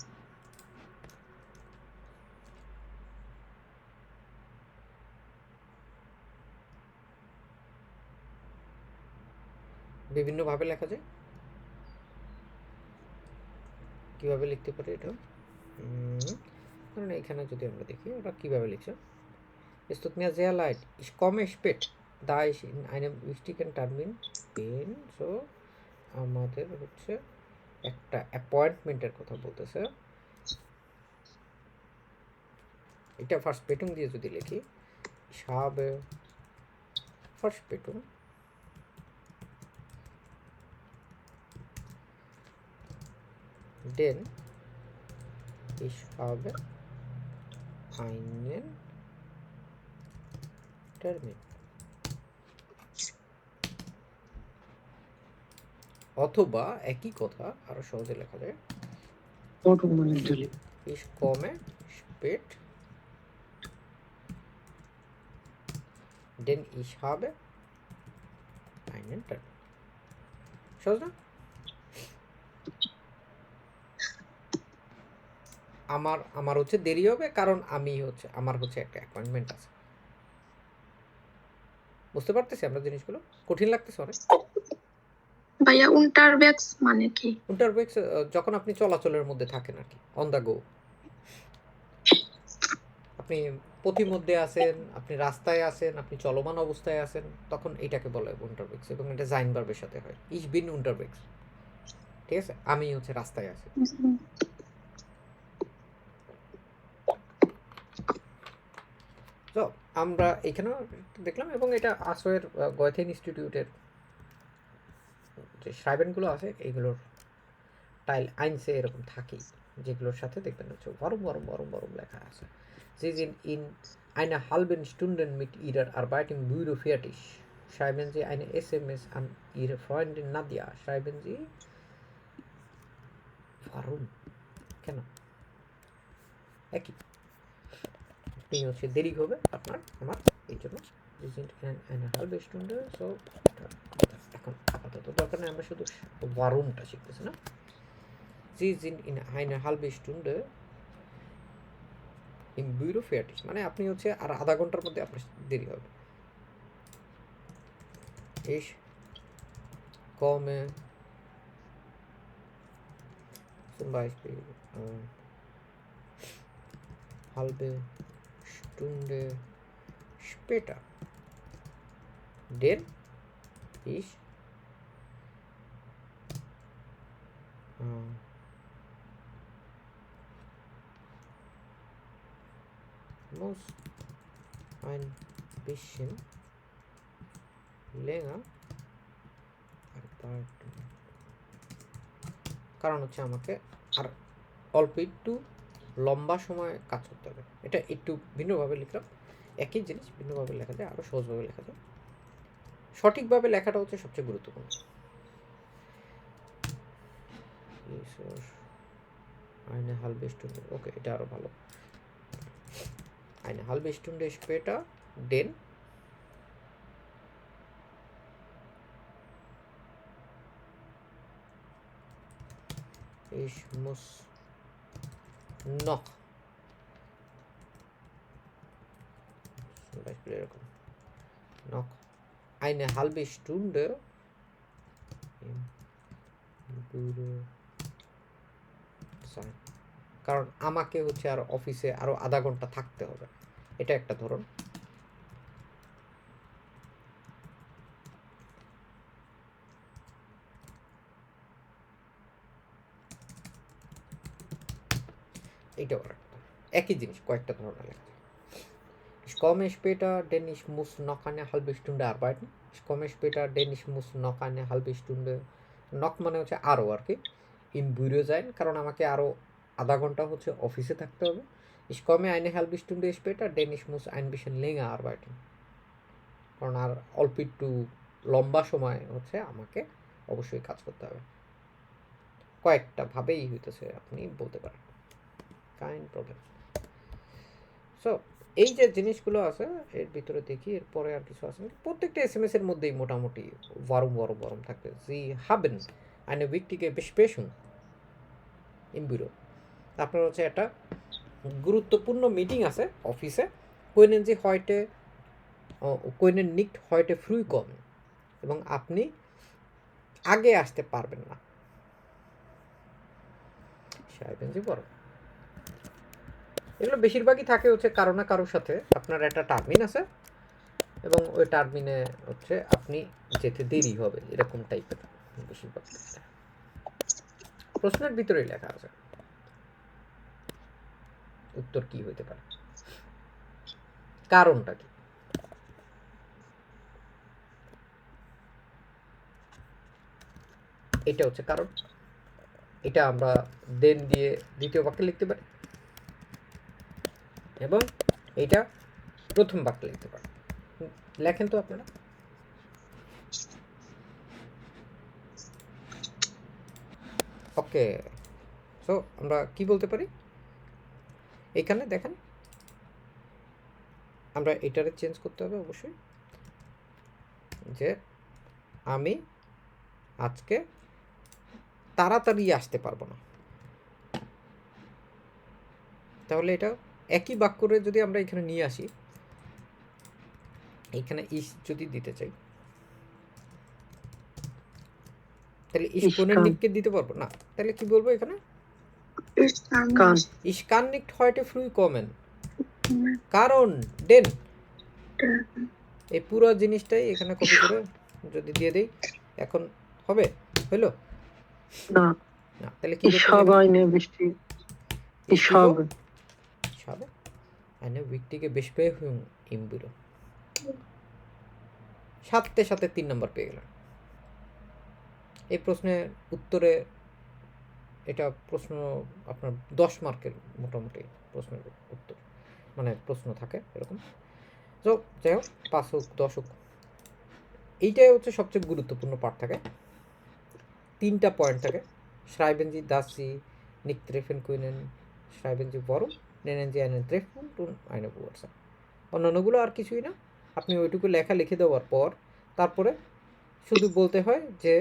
বিভিন্নভাবে লেখা যায়। কিভাবে লিখতে পারি এটা? কারণ এখানে যদি আমরা দেখি ওরা কিভাবে লিখছে, Es tut mir sehr leid, ich komme spät, da ich in einem wichtigen Termin bin. So আমাদের হচ্ছে একটা অ্যাপয়েন্টমেন্টের কথা বলতেছে। এটা Verspätung দিয়ে যদি লিখি, ich habe Verspätung, denn ich habe einen Termin. অথবা একই কথা আরো সহজে লেখা যায়, ich komme spät, denn ich habe einen Termin. সহজ না? আমার হচ্ছে দেরি হবে কারণ আমার হচ্ছে একটা অ্যাপয়েন্টমেন্ট আছে। বুঝতে পারতেছি আমরা জিনিসগুলো? কঠিন লাগতেছে অনেক? ভাইয়া unterwegs মানে কি? unterwegs যখন আপনি চলাচলের মধ্যে থাকেন আর কি, অন দ্য গো। আপনি পথিমধ্যে আছেন, আপনি রাস্তায় আছেন, আপনি চলমান অবস্থায় আছেন, তখন এটাকে বলা হয় unterwegs, এবং এটা জাইন ভার্বের সাথে হয়। ich bin unterwegs, ঠিক আছে? আমি হচ্ছে রাস্তায় আছি। তো আমরা এখানেও দেখলাম, এবং এটা আসোয়ের গয়েথেন ইনস্টিটিউটের যে সাইবেনগুলো আছে এগুলোর টাইল আইনসে এরকম থাকেই, যেগুলোর সাথে দেখবেন হচ্ছে বরম লেখা আছে। Sie sind in einer halben Stunde mit ihrer Arbeit im Büro fertig. Schreiben Sie eine SMS an Ihre Freundin Nadia. Schreiben Sie warum? কেন? একই, আপনি হচ্ছে দেরি হবে আপনার আমার এই জন্য। Sie sind in einer halben Stunde, so এখন আপাতত দরকার নেই, আমরা শুধু ওয়ারুমটা শিখতেছি না। Sie sind in einer halben Stunde im Büro fertig, মানে আপনি হচ্ছে আর আধা ঘন্টার মধ্যে আপনার দেরি হবে। Ich komme zum Beispiel halbe Stunde später, denn ich muss ein bisschen länger arbeiten, কারণ হচ্ছে আমাকে আর অল্প একটু লম্বা সময় কাজ করতে হবে। এটা একটু ভিন্নভাবে লিখলাম, একই জিনিস ভিন্নভাবে লেখা যায়, আরও সহজভাবে লেখা যায়। সঠিকভাবে লেখাটা হচ্ছে সবচেয়ে গুরুত্বপূর্ণ। eine halbe Stunde, ওকে, এটা আরও ভালো। eine halbe Stunde später, denn ich muss noch zum Beispiel এরকম noch eine halbe Stunde im Büro sein কারণ আমাকে হচ্ছে আর অফিসে আরো আধা ঘন্টা থাকতে হবে, এটা একটা ধরন। এইটাও একটা একই জিনিস কয়েকটা ধরনের লেখা। Ich komme später, denn ich muss noch eine halbe Stunde arbeiten. Ich komme später, denn ich muss noch eine halbe Stunde noch মানে হচ্ছে আরও আর কি ইন ব্যুরো sein কারণ আমাকে আরও আধা ঘন্টা হচ্ছে অফিসে থাকতে হবে। Ich komme eine halbe Stunde später, denn ich muss ein bisschen länger arbeiten কারণ আর অল্প একটু লম্বা সময় হচ্ছে আমাকে অবশ্যই কাজ করতে হবে। কয়েকটা ভাবেই হইতেছে আপনি বলতে পারেন, কাইন প্রবলেম। সো এই যে জিনিসগুলো আছে এর ভিতরে দেখি এরপরে আর কিছু আছে প্রত্যেকটা এসএমএস এর মধ্যেই মোটামুটি warum থাকবে। Sie haben eine wichtige Besprechung im Büro আপনার হচ্ছে একটা গুরুত্বপূর্ণ মিটিং আছে অফিসে, können Sie heute können nicht heute früh kommen এবং আপনি আগে আসতে পারবেন না। schreiben Sie warum এগুলো বেশিরভাগই থাকে হচ্ছে কারো না কারোর সাথে আপনার একটা টার্মিন আছে এবং ওই টার্মিনে হচ্ছে আপনি যেতে দেরি হবে এরকম টাইপের বেশিরভাগ। প্রশ্নের ভিতরেই লেখা আছে উত্তর কি হইতে পারে, কারণটা কি। এটা হচ্ছে কারণ, এটা আমরা দেন দিয়ে দ্বিতীয় বাক্যে লিখতে পারি এবং এটা প্রথম বাক্যে লিখতে পারি। লেখেন তো আপনারা। ওকে, সো আমরা কি বলতে পারি এখানে দেখেন, আমরা এটারে চেঞ্জ করতে হবে অবশ্যই যে আমি আজকে তাড়াতাড়ি আসতে পারবো না। তাহলে এটা একই বাক্যরে যদি আমরা এখানে নিয়ে আসি, এখানে ইস যদি দিতে চাই তাহলে ইস কোনের নিককে দিতে পারবো না, তাহলে কি বলবো এখানে Ich kann nicht heute früh kommen কারণ ডেন এই পুরো জিনিসটাই এখানে কপি করে যদি দিয়ে দেই এখন হবে, হলো না না, তাহলে কি ich habe eine wichtige ich habe eine wichtige Besprechung im Büro সাথে সাথে 3 নম্বর পেয়ে গেলাম। এই প্রশ্নের উত্তরে এটা প্রশ্ন আপনার 10 মার্কের মোটামুটি প্রশ্নের উত্তর মানে প্রশ্ন থাকে এরকম। তো যাই হোক 5 হোক 10 হোক, এইটাই হচ্ছে সবচেয়ে গুরুত্বপূর্ণ পার্ট থাকে। 3টা পয়েন্ট থাকে, schreiben Sie, dass Sie nicht treffen können, schreiben Sie warum, nennen Sie einen Treffpunkt und eine Uhrzeit। অন্যান্যগুলো আর কিছুই না, আপনি ওইটুকু লেখা লিখে দেওয়ার পর তারপরে শুধু বলতে হয় যে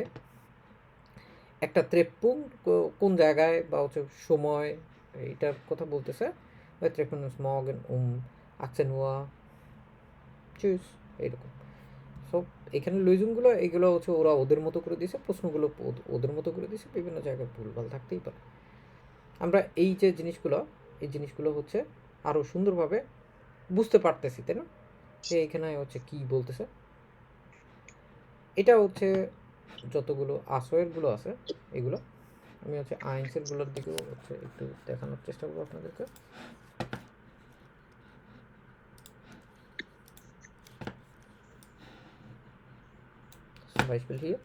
একটা ট্রেফপুঙ্ক্ট কোন জায়গায় বা হচ্ছে সময় এইটার কথা বলতেছে, ওই ট্রেফপুঙ্ক্ট ist morgen um 18 Uhr tschüss এইরকম। সো এখানে লুইজুমগুলো এইগুলো হচ্ছে ওরা ওদের মতো করে দিয়েছে, প্রশ্নগুলো ওদের মতো করে দিয়েছে, বিভিন্ন জায়গায় ভুলভাল থাকতেই পারে। আমরা এই যে জিনিসগুলো এই জিনিসগুলো হচ্ছে আরও সুন্দরভাবে বুঝতে পারতেছি, তাই না, যে এখানে হচ্ছে কি বলতেছে। এটা হচ্ছে যতগুলো আসয়েরগুলো আছে এগুলো আমি হচ্ছে আইনসেরগুলোর দিকেও হচ্ছে একটু দেখানোর চেষ্টা করবো আপনাদেরকে। Zum Beispiel hier.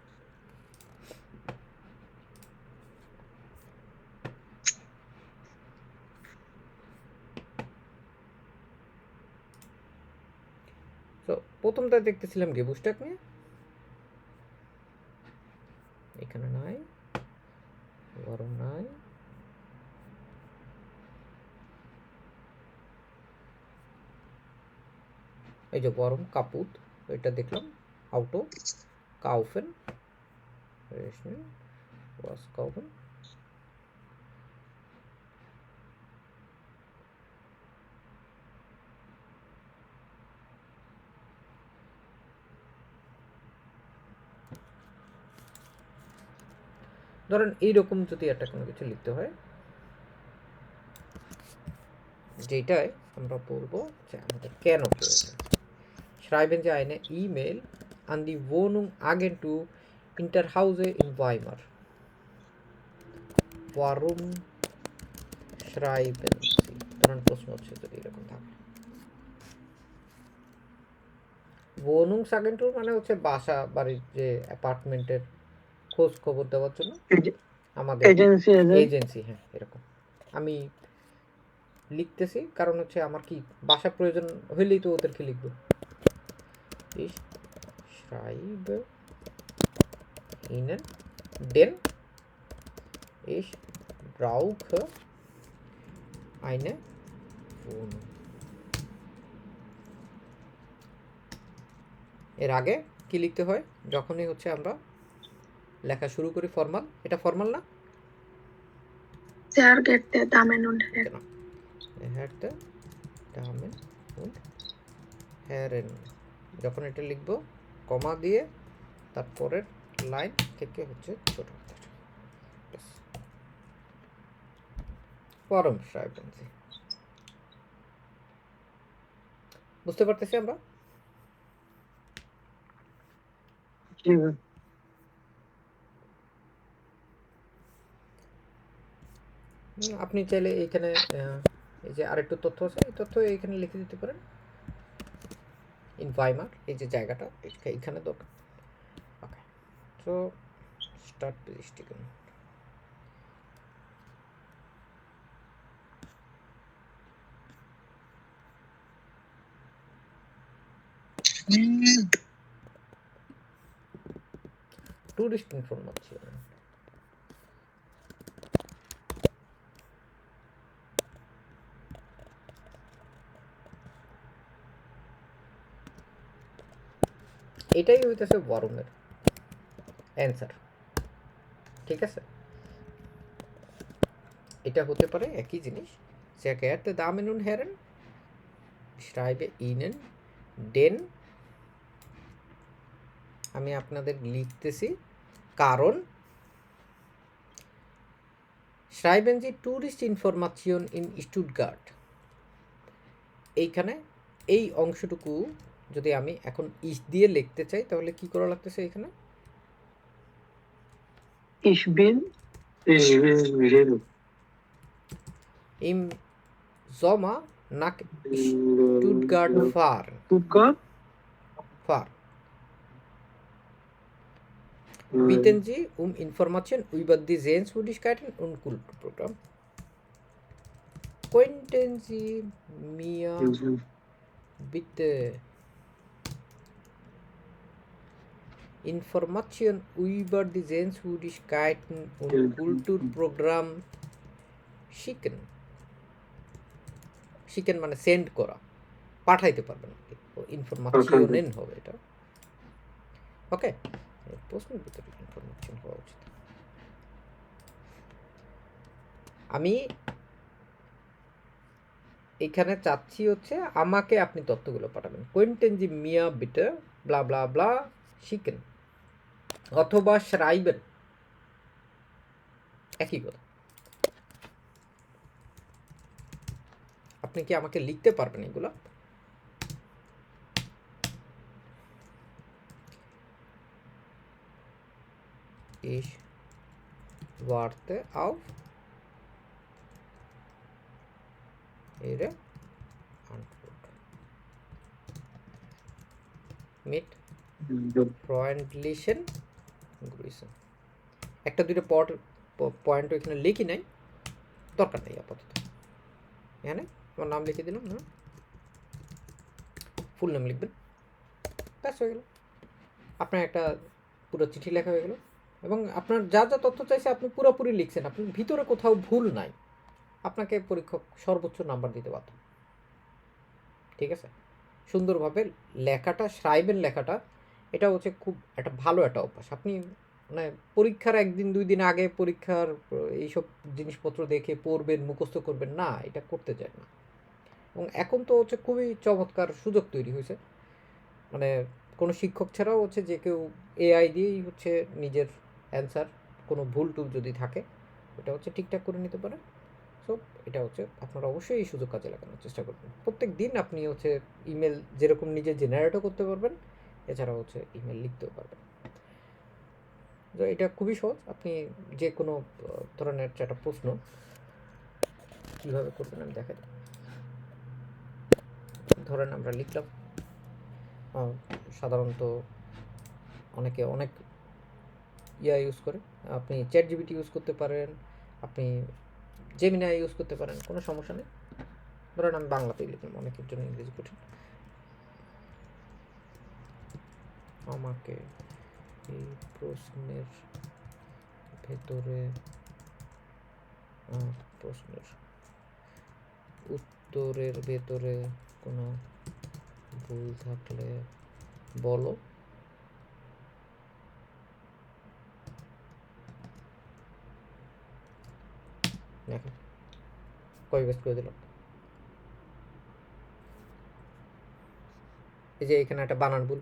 তো প্রথমটা দেখতেছিলাম গেবুস্টাক নিয়ে, এখানে নাই, গরম নাই, এই যে গরম কাপুত এটা দেখলাম, আউটো কাউফেন was kaufen ধরেন এইরকম যদি একটা কোনো কিছু লিখতে হয়, যেটাই আমরা বলবো যে আমাদের কেন প্রয়োজন। Schreiben Sie eine E-Mail an die Wohnung Agentur Interhause in Weimar. Warum schreiben Sie? ধরেন প্রশ্ন হচ্ছে যদি এরকম থাকে। Wohnungsagentur মানে হচ্ছে বাসা বাড়ির যে অ্যাপার্টমেন্টের খোঁজ খবর দেওয়ার জন্য আমাদের এজেন্সি এজেন্সি, হ্যাঁ এরকম। আমি লিখতেছি কারণ হচ্ছে আমার কি বাসা প্রয়োজন হইলেই তো ওদেরকে লিখবো। Ich schreibe Ihnen, denn ich brauche eine Wohnung. এর আগে কি লিখতে হয় যখনই হচ্ছে আমরা লেখা শুরু করি? ফর্মাল। এটা ফর্মাল না? Sehr geehrte Damen und Herren. Genau. Geehrte Damen und Herren, যখন এটা লিখবো কমা দিয়ে তারপরের লাইন থেকে হচ্ছে ছোট হাতের। Warum schreiben Sie? বুঝতে পারতেছি আমরা? আপনি চাইলে এইখানে এই যে আরেকটু তথ্য আছে, এই তথ্য এইখানে লিখে দিতে পারেন। ইন ভাইমার, এই যে জায়গাটা এইখানে দরকার। ওকে, তো স্টার্ট পেজটিকে টুরিস্ট ইনফরমেশন। এটাই হইতেছে ওয়ারুমের অ্যান্সার, ঠিক আছে? এটা হতে পারে একই জিনিস। Sehr geehrte Damen und Herren, ich schreibe Ihnen den, আমি আপনাদের লিখতেছি কারণ schreiben Sie Tourist Information in Stuttgart। এইখানে এই অংশটুকু যদি আমি এখন ইস দিয়ে লিখতে চাই তাহলে কি করা লাগতেছে এখানে? Ich bin Im Sommer nach Stuttgart fahren. Bitten Sie um Information über die Sehenswürdigkeiten und Kulturprogramm. Könnten Sie mir bitte Information über die Sehenswürdigkeiten und Kulturprogramm schicken? শিখেন মানে সেন্ড করা, পাঠাইতে পারবেন। ইনফরমেশন হবে এটা। ওকে, প্রশ্নের ভিতরে ইনফরমেশন হওয়া উচিত। আমি এখানে চাচ্ছি হচ্ছে আমাকে আপনি তথ্যগুলো পাঠাবেন। কোয়েন্টেন জি মিয়া বিটে ব্লা ব্লা ব্লা শিখেন অথবা schreiben, একই কথা। আপনি কি আমাকে লিখতে পারবেন এগুলো? Ich warte auf Ihre Antwort mit freundlichen Grüßen। একটা দুটো পয়েন্ট এখানে লিখি নাই, দরকার নেই আপাতত। এখানে আমার নাম লিখে দিলাম, না ফুল নাম লিখবেন, ব্যাস হয়ে গেল। আপনার একটা পুরো চিঠি লেখা হয়ে গেল এবং আপনার যা যা তথ্য চাইছে আপনি পুরোপুরি লিখছেন। আপনার ভিতরে কোথাও ভুল নাই, আপনাকে পরীক্ষক সর্বোচ্চ নাম্বার দিতে বাধ্য, ঠিক আছে? সুন্দরভাবে লেখাটা, schreiben লেখাটা, এটা হচ্ছে খুব একটা ভালো একটা অভ্যাস। আপনি মানে পরীক্ষার একদিন দুই দিন আগে পরীক্ষার এইসব জিনিসপত্র দেখে পড়বেন, মুখস্থ করবেন না, এটা করতে চায় না। এবং এখন তো হচ্ছে খুবই চমৎকার সুযোগ তৈরি হয়েছে, মানে কোনো শিক্ষক ছাড়াও হচ্ছে যে কেউ এআই দিয়েই হচ্ছে নিজের অ্যান্সার কোনো ভুল টুল যদি থাকে ওটা হচ্ছে ঠিকঠাক করে নিতে পারেন। সো এটা হচ্ছে আপনারা অবশ্যই এই সুযোগ কাজে লাগানোর চেষ্টা করবেন। প্রত্যেক দিন আপনি হচ্ছে ইমেল যেরকম নিজে জেনারেটও করতে পারবেন, এছাড়াও হচ্ছে ইমেল লিখতেও পারবেন। তো এটা খুবই সহজ। আপনি যে কোনো ধরনের একটা প্রশ্ন কীভাবে করবেন আমি দেখাই। ধরেন আমরা লিখলাম, সাধারণত অনেকে অনেক ইউজ করে, আপনি চ্যাট জিপিটি ইউজ করতে পারেন, আপনি জেমিনাই ইউজ করতে পারেন, কোনো সমস্যা নেই। ধরেন আমি বাংলাতেই লিখলাম, অনেকের জন্য ইংরেজি কঠিন। আমাকে এই প্রশ্নের ভেতরে প্রশ্নের উত্তরের ভেতরে কোনো ভুল থাকলে বলো। দেখেন কপি পেস্ট করে দিলাম। এই যে এখানে একটা বানান ভুল,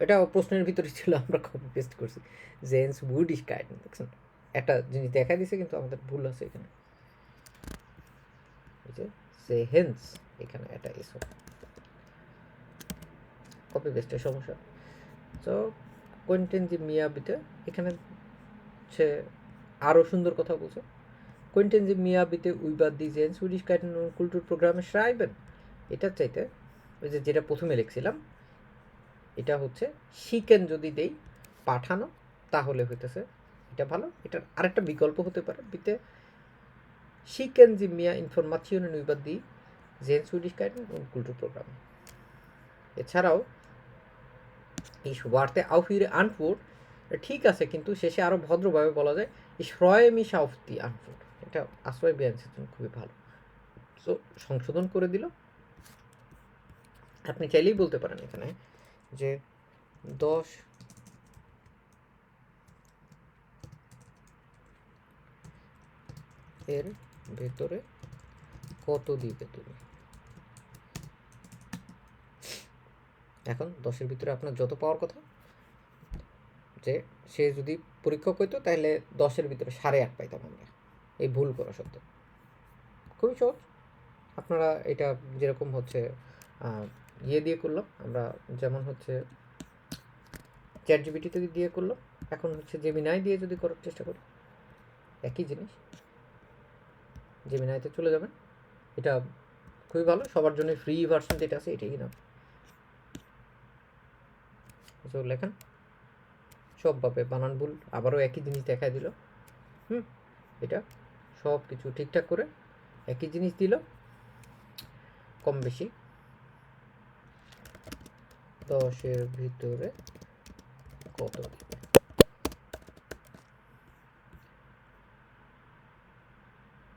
এটা প্রশ্নের ভিতরে ছিল, আমরা কপি পেস্ট করছি। জেন্স উডিশকাইটেন, দেখছেন একটা জিনিস দেখা দিছে কিন্তু আমাদের ভুল আছে এখানে। এই যে সেহেন্স, এখানে এটা এসো কপি পেস্টের সমস্যা। তো কোয়েন্টেন্সি মিয়াবিতে এখানে হচ্ছে আরও সুন্দর কথা বলছে। কোয়েন্টেন্সি মিয়াবিতে উইবার দি জেন্স উডিশকাইটেন কুলটুর প্রোগ্রামে শ্রাইবেন, এটার চাইতে ওই যে যেটা প্রথমে লিখছিলাম এটা হচ্ছে শিকেন যদি দেই পাঠানো, তাহলে হইতেছে এটা ভালো। এটার আরেকটা বিকল্প হতে পারে, বিতে শিকেন জি মিয়া ইনফরমাশন über die Sehenswürdigkeiten und Kulturprogramm। এছাড়াও এই ওয়ার্তে auf ihre Antwort ঠিক আছে, কিন্তু শেষে আরও ভদ্রভাবে বলা যায় ich freue mich auf die Antwort। এটা আশ্রয় বিয়ান্সের জন্য খুবই ভালো। সো সংশোধন করে দিল। আপনি চাইলেই বলতে পারেন এখানে যে 10 এর ভেতরে কত দিবে তুমি। এখন 10-এর ভিতরে আপনার যত পাওয়ার কথা, যে সে যদি পরীক্ষক হইতো তাহলে 10-এর ভিতরে 8.5 পাইতাম আমরা, এই ভুল করা সত্ত্বেও। খুবই সহজ। আপনারা এটা যেরকম হচ্ছে ইয়ে দিয়ে করলাম আমরা, যেমন হচ্ছে চ্যাট জিপিটিতে দিয়ে করলাম, এখন হচ্ছে জেমিনাই দিয়ে যদি করার চেষ্টা করি একই জিনিস। জেমিনাইতে চলে যাবেন, এটা খুবই ভালো, সবার জন্য ফ্রি ভার্সন যেটা আছে এটাই না। লেখেন সবভাবে বানান ভুল, আবারও একই জিনিস দেখায় দিল। এটা সব কিছু ঠিকঠাক করে একই জিনিস দিল, কম বেশি 10-এর ভিতরে কত দিবে।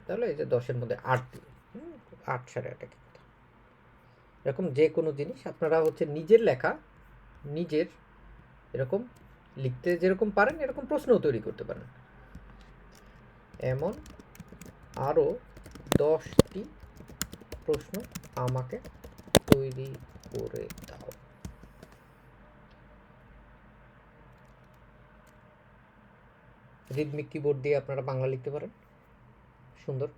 তাহলে এই যে 10-এর মধ্যে 8 দিবে, 8 8.5 কথা। এরকম যে কোনো জিনিস আপনারা হচ্ছে নিজের লেখা নিজের এরকম লিখতে যেরকম পারেন এরকম প্রশ্নও তৈরি করতে পারেন। এমন আরও 10টি প্রশ্ন আমাকে তৈরি করে দাও। রিদমিক কিবোর্ড দিয়ে আপনারা বাংলা লিখতে পারেন, সুন্দর।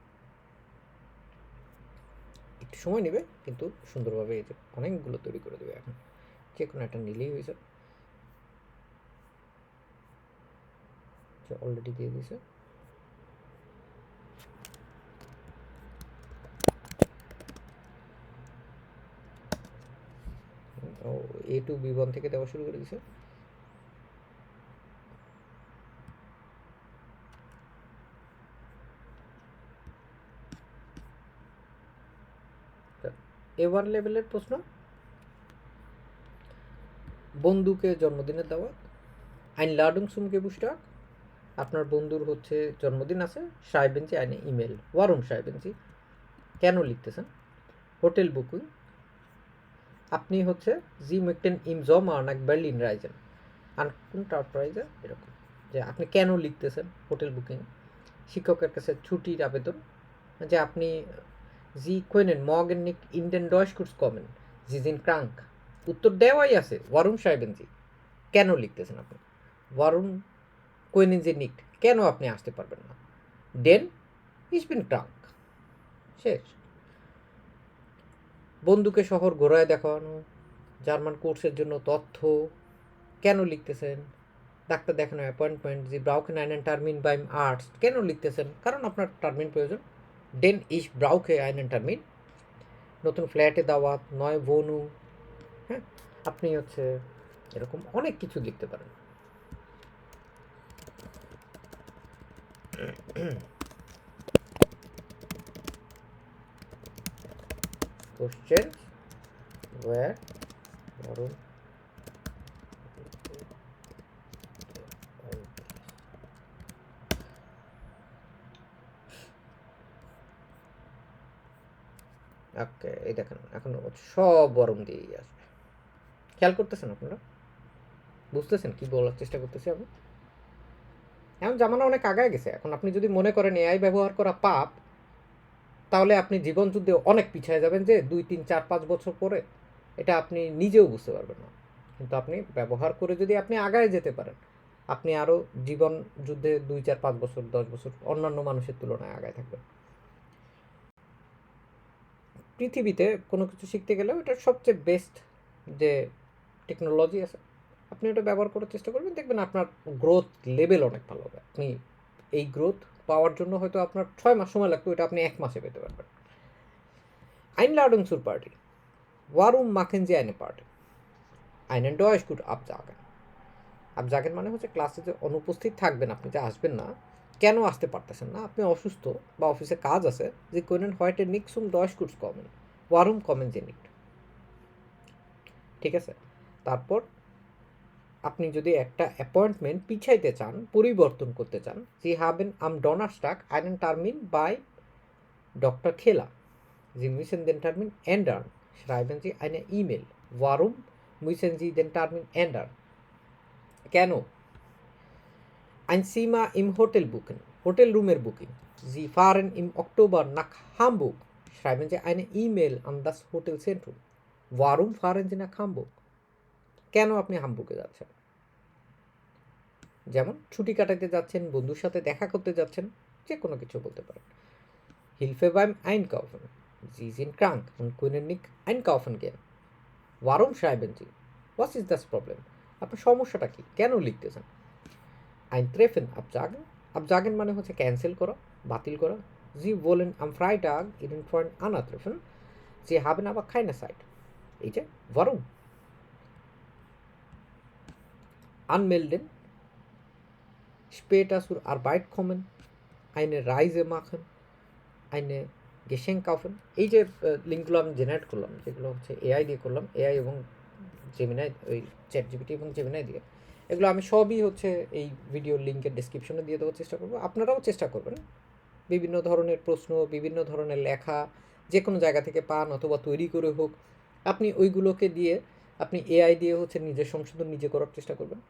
একটু সময় নেবে কিন্তু সুন্দরভাবে এই যে অনেকগুলো তৈরি করে দেবে। এখন যে কোনো একটা নিলেই হয়েছে, অলরেডি দিয়ে দিয়েছে। A to B1 থেকে দেওয়া শুরু করে দিয়েছে। A1 লেভেলের প্রশ্ন, বন্ধুকে জন্মদিনের দাওয়াত। Einladung zum Geburtstag, আপনার বন্ধুর হচ্ছে জন্মদিন আছে, schreiben Sie eine E-Mail, warum schreiben Sie, কেন লিখতেছেন। হোটেল বুকিং, আপনি হচ্ছে Sie möchten im Sommer nach Berlin reisen, an Kundenpreise, এরকম যে আপনি কেন লিখতেছেন হোটেল বুকিং। শিক্ষকের কাছে ছুটির আবেদন, যে আপনি Sie können morgen nicht in den Deutschkurs kommen, Sie sind krank, উত্তর দেওয়াই আছে warum schreiben Sie, কেন লিখতেছেন আপনি। warum können Sie nicht, কেন আপনি আসতে পারবেন না? Denn ich bin krank. শেষ। বন্ধুকে শহর ঘোরায় দেখানো, জার্মান কোর্সের জন্য তথ্য, কেন লিখতেছেন? ডাক্তার দেখানো অ্যাপয়েন্টমেন্ট, জি ব্রাউকেন einen Termin beim Arzt, কেন লিখতেছেন? কারণ আপনার টার্মিন প্রয়োজন। Denn ich brauche einen Termin. নতুন ফ্ল্যাটে দাওয়াত, নয় wohnung, হ্যাঁ? আপনি হচ্ছে এরকম অনেক কিছু লিখতে পারেন। Questions where warum ওকে, এই দেখেন এখন সব গরম দিয়েই আসবে। খেয়াল করতেছেন আপনারা? বুঝতেছেন কি বলার চেষ্টা করতেছি আমি? এখন জামানা অনেক আগায় গেছে। এখন আপনি যদি মনে করেন এআই ব্যবহার করা পাপ, তাহলে আপনি জীবন যুদ্ধে অনেক পিছিয়ে যাবেন যে 2, 3, 4, 5 বছর পরে। এটা আপনি নিজেও বুঝতে পারবেন না। কিন্তু আপনি ব্যবহার করে যদি আপনি আগায় যেতে পারেন, আপনি আরও জীবন যুদ্ধে 2, 4, 5 বছর, 10 বছর অন্যান্য মানুষের তুলনায় আগায় থাকবেন। পৃথিবীতে কোনো কিছু শিখতে গেলেও এটার সবচেয়ে বেস্ট যে টেকনোলজি আছে, আপনি ওটা ব্যবহার করার চেষ্টা করবেন, দেখবেন আপনার গ্রোথ লেভেল অনেক ভালো হবে। আপনি এই গ্রোথ পাওয়ার জন্য হয়তো আপনার 6 মাস সময় লাগতো, এটা আপনি 1 মাসে পেতে পারবেন। Einladung zur Party. Warum machen Sie eine Party? Einen Deutschkurs absagen. Absagen মানে হচ্ছে ক্লাসে যে অনুপস্থিত থাকবেন, আপনি যে আসবেন না, কেন আসতে পারতেছেন না? আপনি অসুস্থ বা অফিসে কাজ আছে, যে können heute nicht zum Deutschkurs kommen. Warum kommen Sie nicht? ঠিক আছে? তারপর আপনি যদি একটা অ্যাপয়েন্টমেন্ট পিছাইতে চান, পরিবর্তন করতে চান, Sie haben am Donnerstag einen Termin bei Dr. Keller. Sie müssen den Termin ändern. Schreiben Sie eine E-Mail. Warum müssen Sie den Termin ändern? কেন? Ein Zimmer im Hotel buchen. Hotelroomer Booking. Sie fahren im Oktober nach Hamburg. Schreiben Sie eine E-Mail an das Hotelzentrum. Warum fahren Sie nach Hamburg? কেন আপনি হামবুকে যাচ্ছেন? যেমন ছুটি কাটাতে যাচ্ছেন, বন্ধুর সাথে দেখা করতে যাচ্ছেন, যে কোনো কিছু বলতে পারেন। Hilfe beim Einkaufen. Sie sind krank und können nicht einkaufen gehen. Warum schreiben Sie? Was ist das Problem? আপনার সমস্যাটা কি? কেন লিখতেছেন? Ein Treffen absagen. Absagen মানে হচ্ছে ক্যান্সেল করা, বাতিল করা। Sie wollen am Freitag Ihren Freund Anna treffen. Sie haben aber keine Zeit. এই যে warum? Anmelden. Später zur Arbeit kommen. Eine Reise machen. eine Geschenk kaufen. এই যে লিঙ্কগুলো আমি জেনারেট করলাম, যেগুলো হচ্ছে এআই দিয়ে করলাম, এআই এবং জেমিনাই, ওই চ্যাট জিপিটি এবং জেমিনাই দিয়ে, এগুলো আমি সবই হচ্ছে এই ভিডিওর লিঙ্কের ডেসক্রিপশনে দিয়ে দেওয়ার চেষ্টা করবো। আপনারাও চেষ্টা করবেন বিভিন্ন ধরনের প্রশ্ন, বিভিন্ন ধরনের লেখা যে কোনো জায়গা থেকে পান অথবা তৈরি করে হোক, আপনি ওইগুলোকে দিয়ে আপনি এআই দিয়ে হচ্ছে নিজের সংশোধন নিজে করার চেষ্টা করবেন।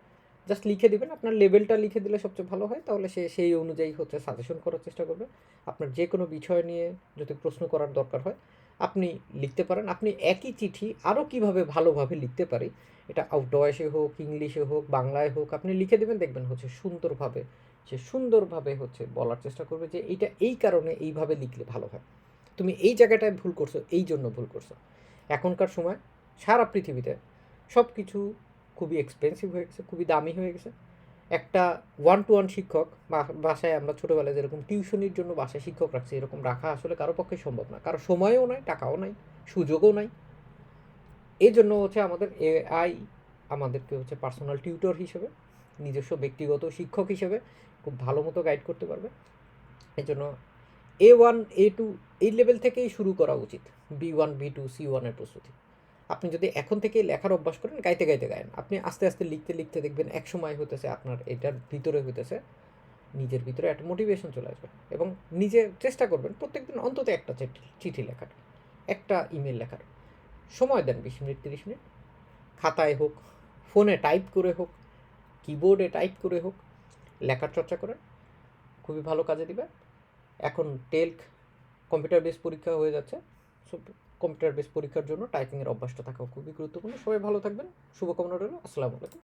জাস্ট লিখে দিবেন, আপনার লেভেলটা লিখে দিলে সবচেয়ে ভালো হয়, তাহলে সে সেই অনুযায়ী হচ্ছে সাজেশন করার চেষ্টা করবে। আপনার যে কোনো বিষয় নিয়ে যদি প্রশ্ন করার দরকার হয় আপনি লিখতে পারেন। আপনি একই চিঠি আরও কীভাবে ভালোভাবে লিখতে পারি, এটা ডয়েশে হোক, ইংলিশে হোক, বাংলায় হোক, আপনি লিখে দেবেন, দেখবেন হচ্ছে সুন্দরভাবে সে সুন্দরভাবে হচ্ছে বলার চেষ্টা করবে যে এইটা এই কারণে এইভাবে লিখলে ভালো হয়, তুমি এই জায়গাটায় ভুল করছো, এই জন্য ভুল করছো। এখনকার সময় সারা পৃথিবীতে সব কিছু খুবই এক্সপেন্সিভ হয়ে গেছে, খুবই দামি হয়ে গেছে। একটা 1-to-1 শিক্ষক বাসায়, আমরা ছোটোবেলায় যেরকম টিউশনির জন্য বাসায় শিক্ষক রাখছি, এরকম রাখা আসলে কারো পক্ষে সম্ভব না, কারো সময়ও নাই, টাকাও নাই, সুযোগও নাই। এই জন্য হচ্ছে আমাদের এআই আমাদেরকে হচ্ছে পার্সোনাল টিউটর হিসেবে, নিজস্ব ব্যক্তিগত শিক্ষক হিসেবে খুব ভালো মতো গাইড করতে পারবে। এই জন্য A1, A2 এই লেভেল থেকেই শুরু করা উচিত, B1, B2, C1 এর প্রস্তুতি। আপনি যদি এখন থেকেই লেখার অভ্যাস করেন, গাইতে গাইতে গায়েন, আপনি আস্তে আস্তে লিখতে লিখতে দেখবেন এক সময় হইতেছে আপনার এটার ভিতরে হইতেছে, নিজের ভিতরে একটা মোটিভেশন চলে আসবে, এবং নিজে চেষ্টা করবেন প্রত্যেকদিন অন্তত একটা চিঠি লেখার, একটা ইমেল লেখার। সময় দেন 20 মিনিট 30 মিনিট, খাতায় হোক, ফোনে টাইপ করে হোক, কিবোর্ডে টাইপ করে হোক, লেখার চর্চা করেন, খুবই ভালো কাজে দিবে। এখন টেলক কম্পিউটার বেস পরীক্ষা হয়ে যাচ্ছে, সো কম্পিউটার বেস পরীক্ষার জন্য টাইপিংয়ের অভ্যাসটা থাকা খুবই গুরুত্বপূর্ণ। সবাই ভালো থাকবেন, শুভকামনা রইল। আসসালামু আলাইকুম।